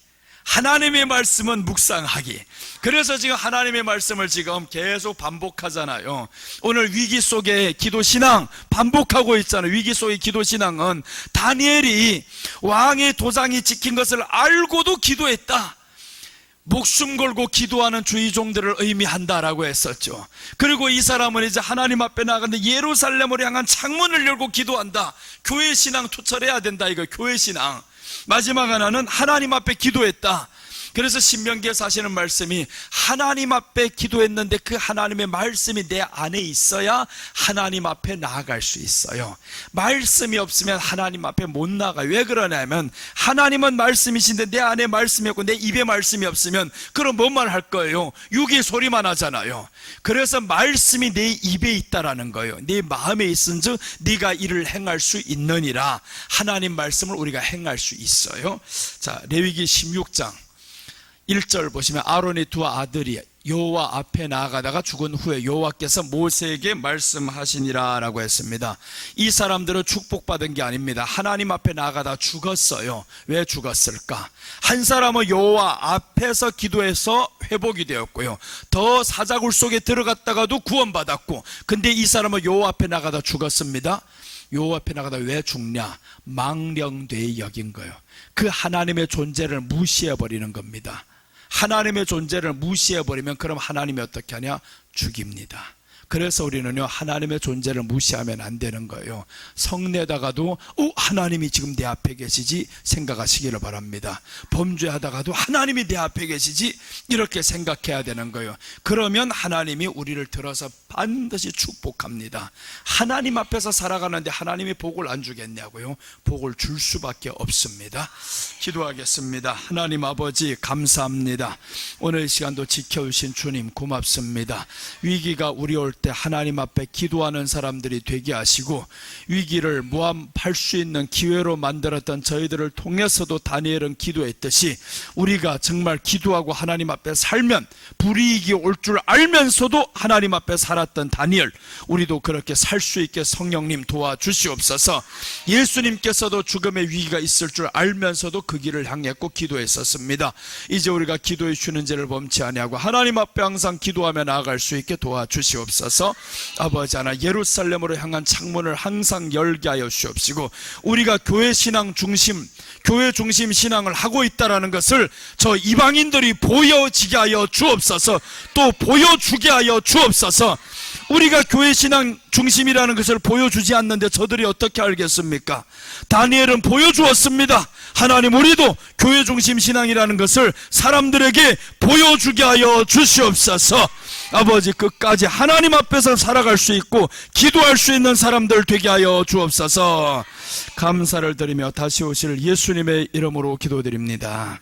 하나님의 말씀은 묵상하기. 그래서 지금 하나님의 말씀을 지금 계속 반복하잖아요. 오늘 위기 속의 기도신앙 반복하고 있잖아요. 위기 속의 기도신앙은 다니엘이 왕의 도장이 찍힌 것을 알고도 기도했다. 목숨 걸고 기도하는 주의 종들을 의미한다라고 했었죠. 그리고 이 사람은 이제 하나님 앞에 나가는데 예루살렘을 향한 창문을 열고 기도한다. 교회 신앙 투철해야 된다. 이거 교회 신앙. 마지막 하나는 하나님 앞에 기도했다. 그래서 신명기에서 하시는 말씀이 하나님 앞에 기도했는데 그 하나님의 말씀이 내 안에 있어야 하나님 앞에 나아갈 수 있어요. 말씀이 없으면 하나님 앞에 못 나가요. 왜 그러냐면 하나님은 말씀이신데 내 안에 말씀이 없고 내 입에 말씀이 없으면 그럼 뭔 말 할 거예요? 육의 소리만 하잖아요. 그래서 말씀이 내 입에 있다라는 거예요. 네 마음에 있은즉 네가 이를 행할 수 있느니라. 하나님 말씀을 우리가 행할 수 있어요. 자, 레위기 16장 1절 보시면 아론의 두 아들이 여호와 앞에 나아가다가 죽은 후에 여호와께서 모세에게 말씀하시니라 라고 했습니다. 이 사람들은 축복받은 게 아닙니다. 하나님 앞에 나아가다 죽었어요. 왜 죽었을까? 한 사람은 여호와 앞에서 기도해서 회복이 되었고요, 더 사자굴 속에 들어갔다가도 구원받았고, 근데 이 사람은 여호와 앞에 나가다 죽었습니다. 여호와 앞에 나가다 왜 죽냐? 망령되이 여긴 거예요. 그 하나님의 존재를 무시해버리는 겁니다. 하나님의 존재를 무시해버리면 그럼 하나님이 어떻게 하냐? 죽입니다. 그래서 우리는요, 하나님의 존재를 무시하면 안 되는 거예요. 성내다가도 하나님이 지금 내 앞에 계시지 생각하시기를 바랍니다. 범죄하다가도 하나님이 내 앞에 계시지 이렇게 생각해야 되는 거예요. 그러면 하나님이 우리를 들어서 반드시 축복합니다. 하나님 앞에서 살아가는데 하나님이 복을 안 주겠냐고요? 복을 줄 수밖에 없습니다. 기도하겠습니다. 하나님 아버지 감사합니다. 오늘 시간도 지켜주신 주님 고맙습니다. 위기가 우리 올 때 하나님 앞에 기도하는 사람들이 되게 하시고, 위기를 모함할 수 있는 기회로 만들었던 저희들을 통해서도 다니엘은 기도했듯이 우리가 정말 기도하고 하나님 앞에 살면 불이익이 올 줄 알면서도 하나님 앞에 살았던 다니엘, 우리도 그렇게 살 수 있게 성령님 도와주시옵소서. 예수님께서도 죽음의 위기가 있을 줄 알면서도 그 길을 향했고 기도했었습니다. 이제 우리가 기도에 쉬는 죄를 범치 아니하고 하나님 앞에 항상 기도하며 나아갈 수 있게 도와주시옵소서. 아버지 하나, 예루살렘으로 향한 창문을 항상 열게 하여 주옵시고, 우리가 교회 신앙 중심, 교회 중심 신앙을 하고 있다는 것을 저 이방인들이 보여지게 하여 주옵소서. 또 보여주게 하여 주옵소서. 우리가 교회 신앙 중심이라는 것을 보여주지 않는데 저들이 어떻게 알겠습니까? 다니엘은 보여주었습니다. 하나님, 우리도 교회 중심 신앙이라는 것을 사람들에게 보여주게 하여 주시옵소서. 아버지, 끝까지 하나님 앞에서 살아갈 수 있고 기도할 수 있는 사람들 되게 하여 주옵소서. 감사를 드리며 다시 오실 예수님의 이름으로 기도드립니다.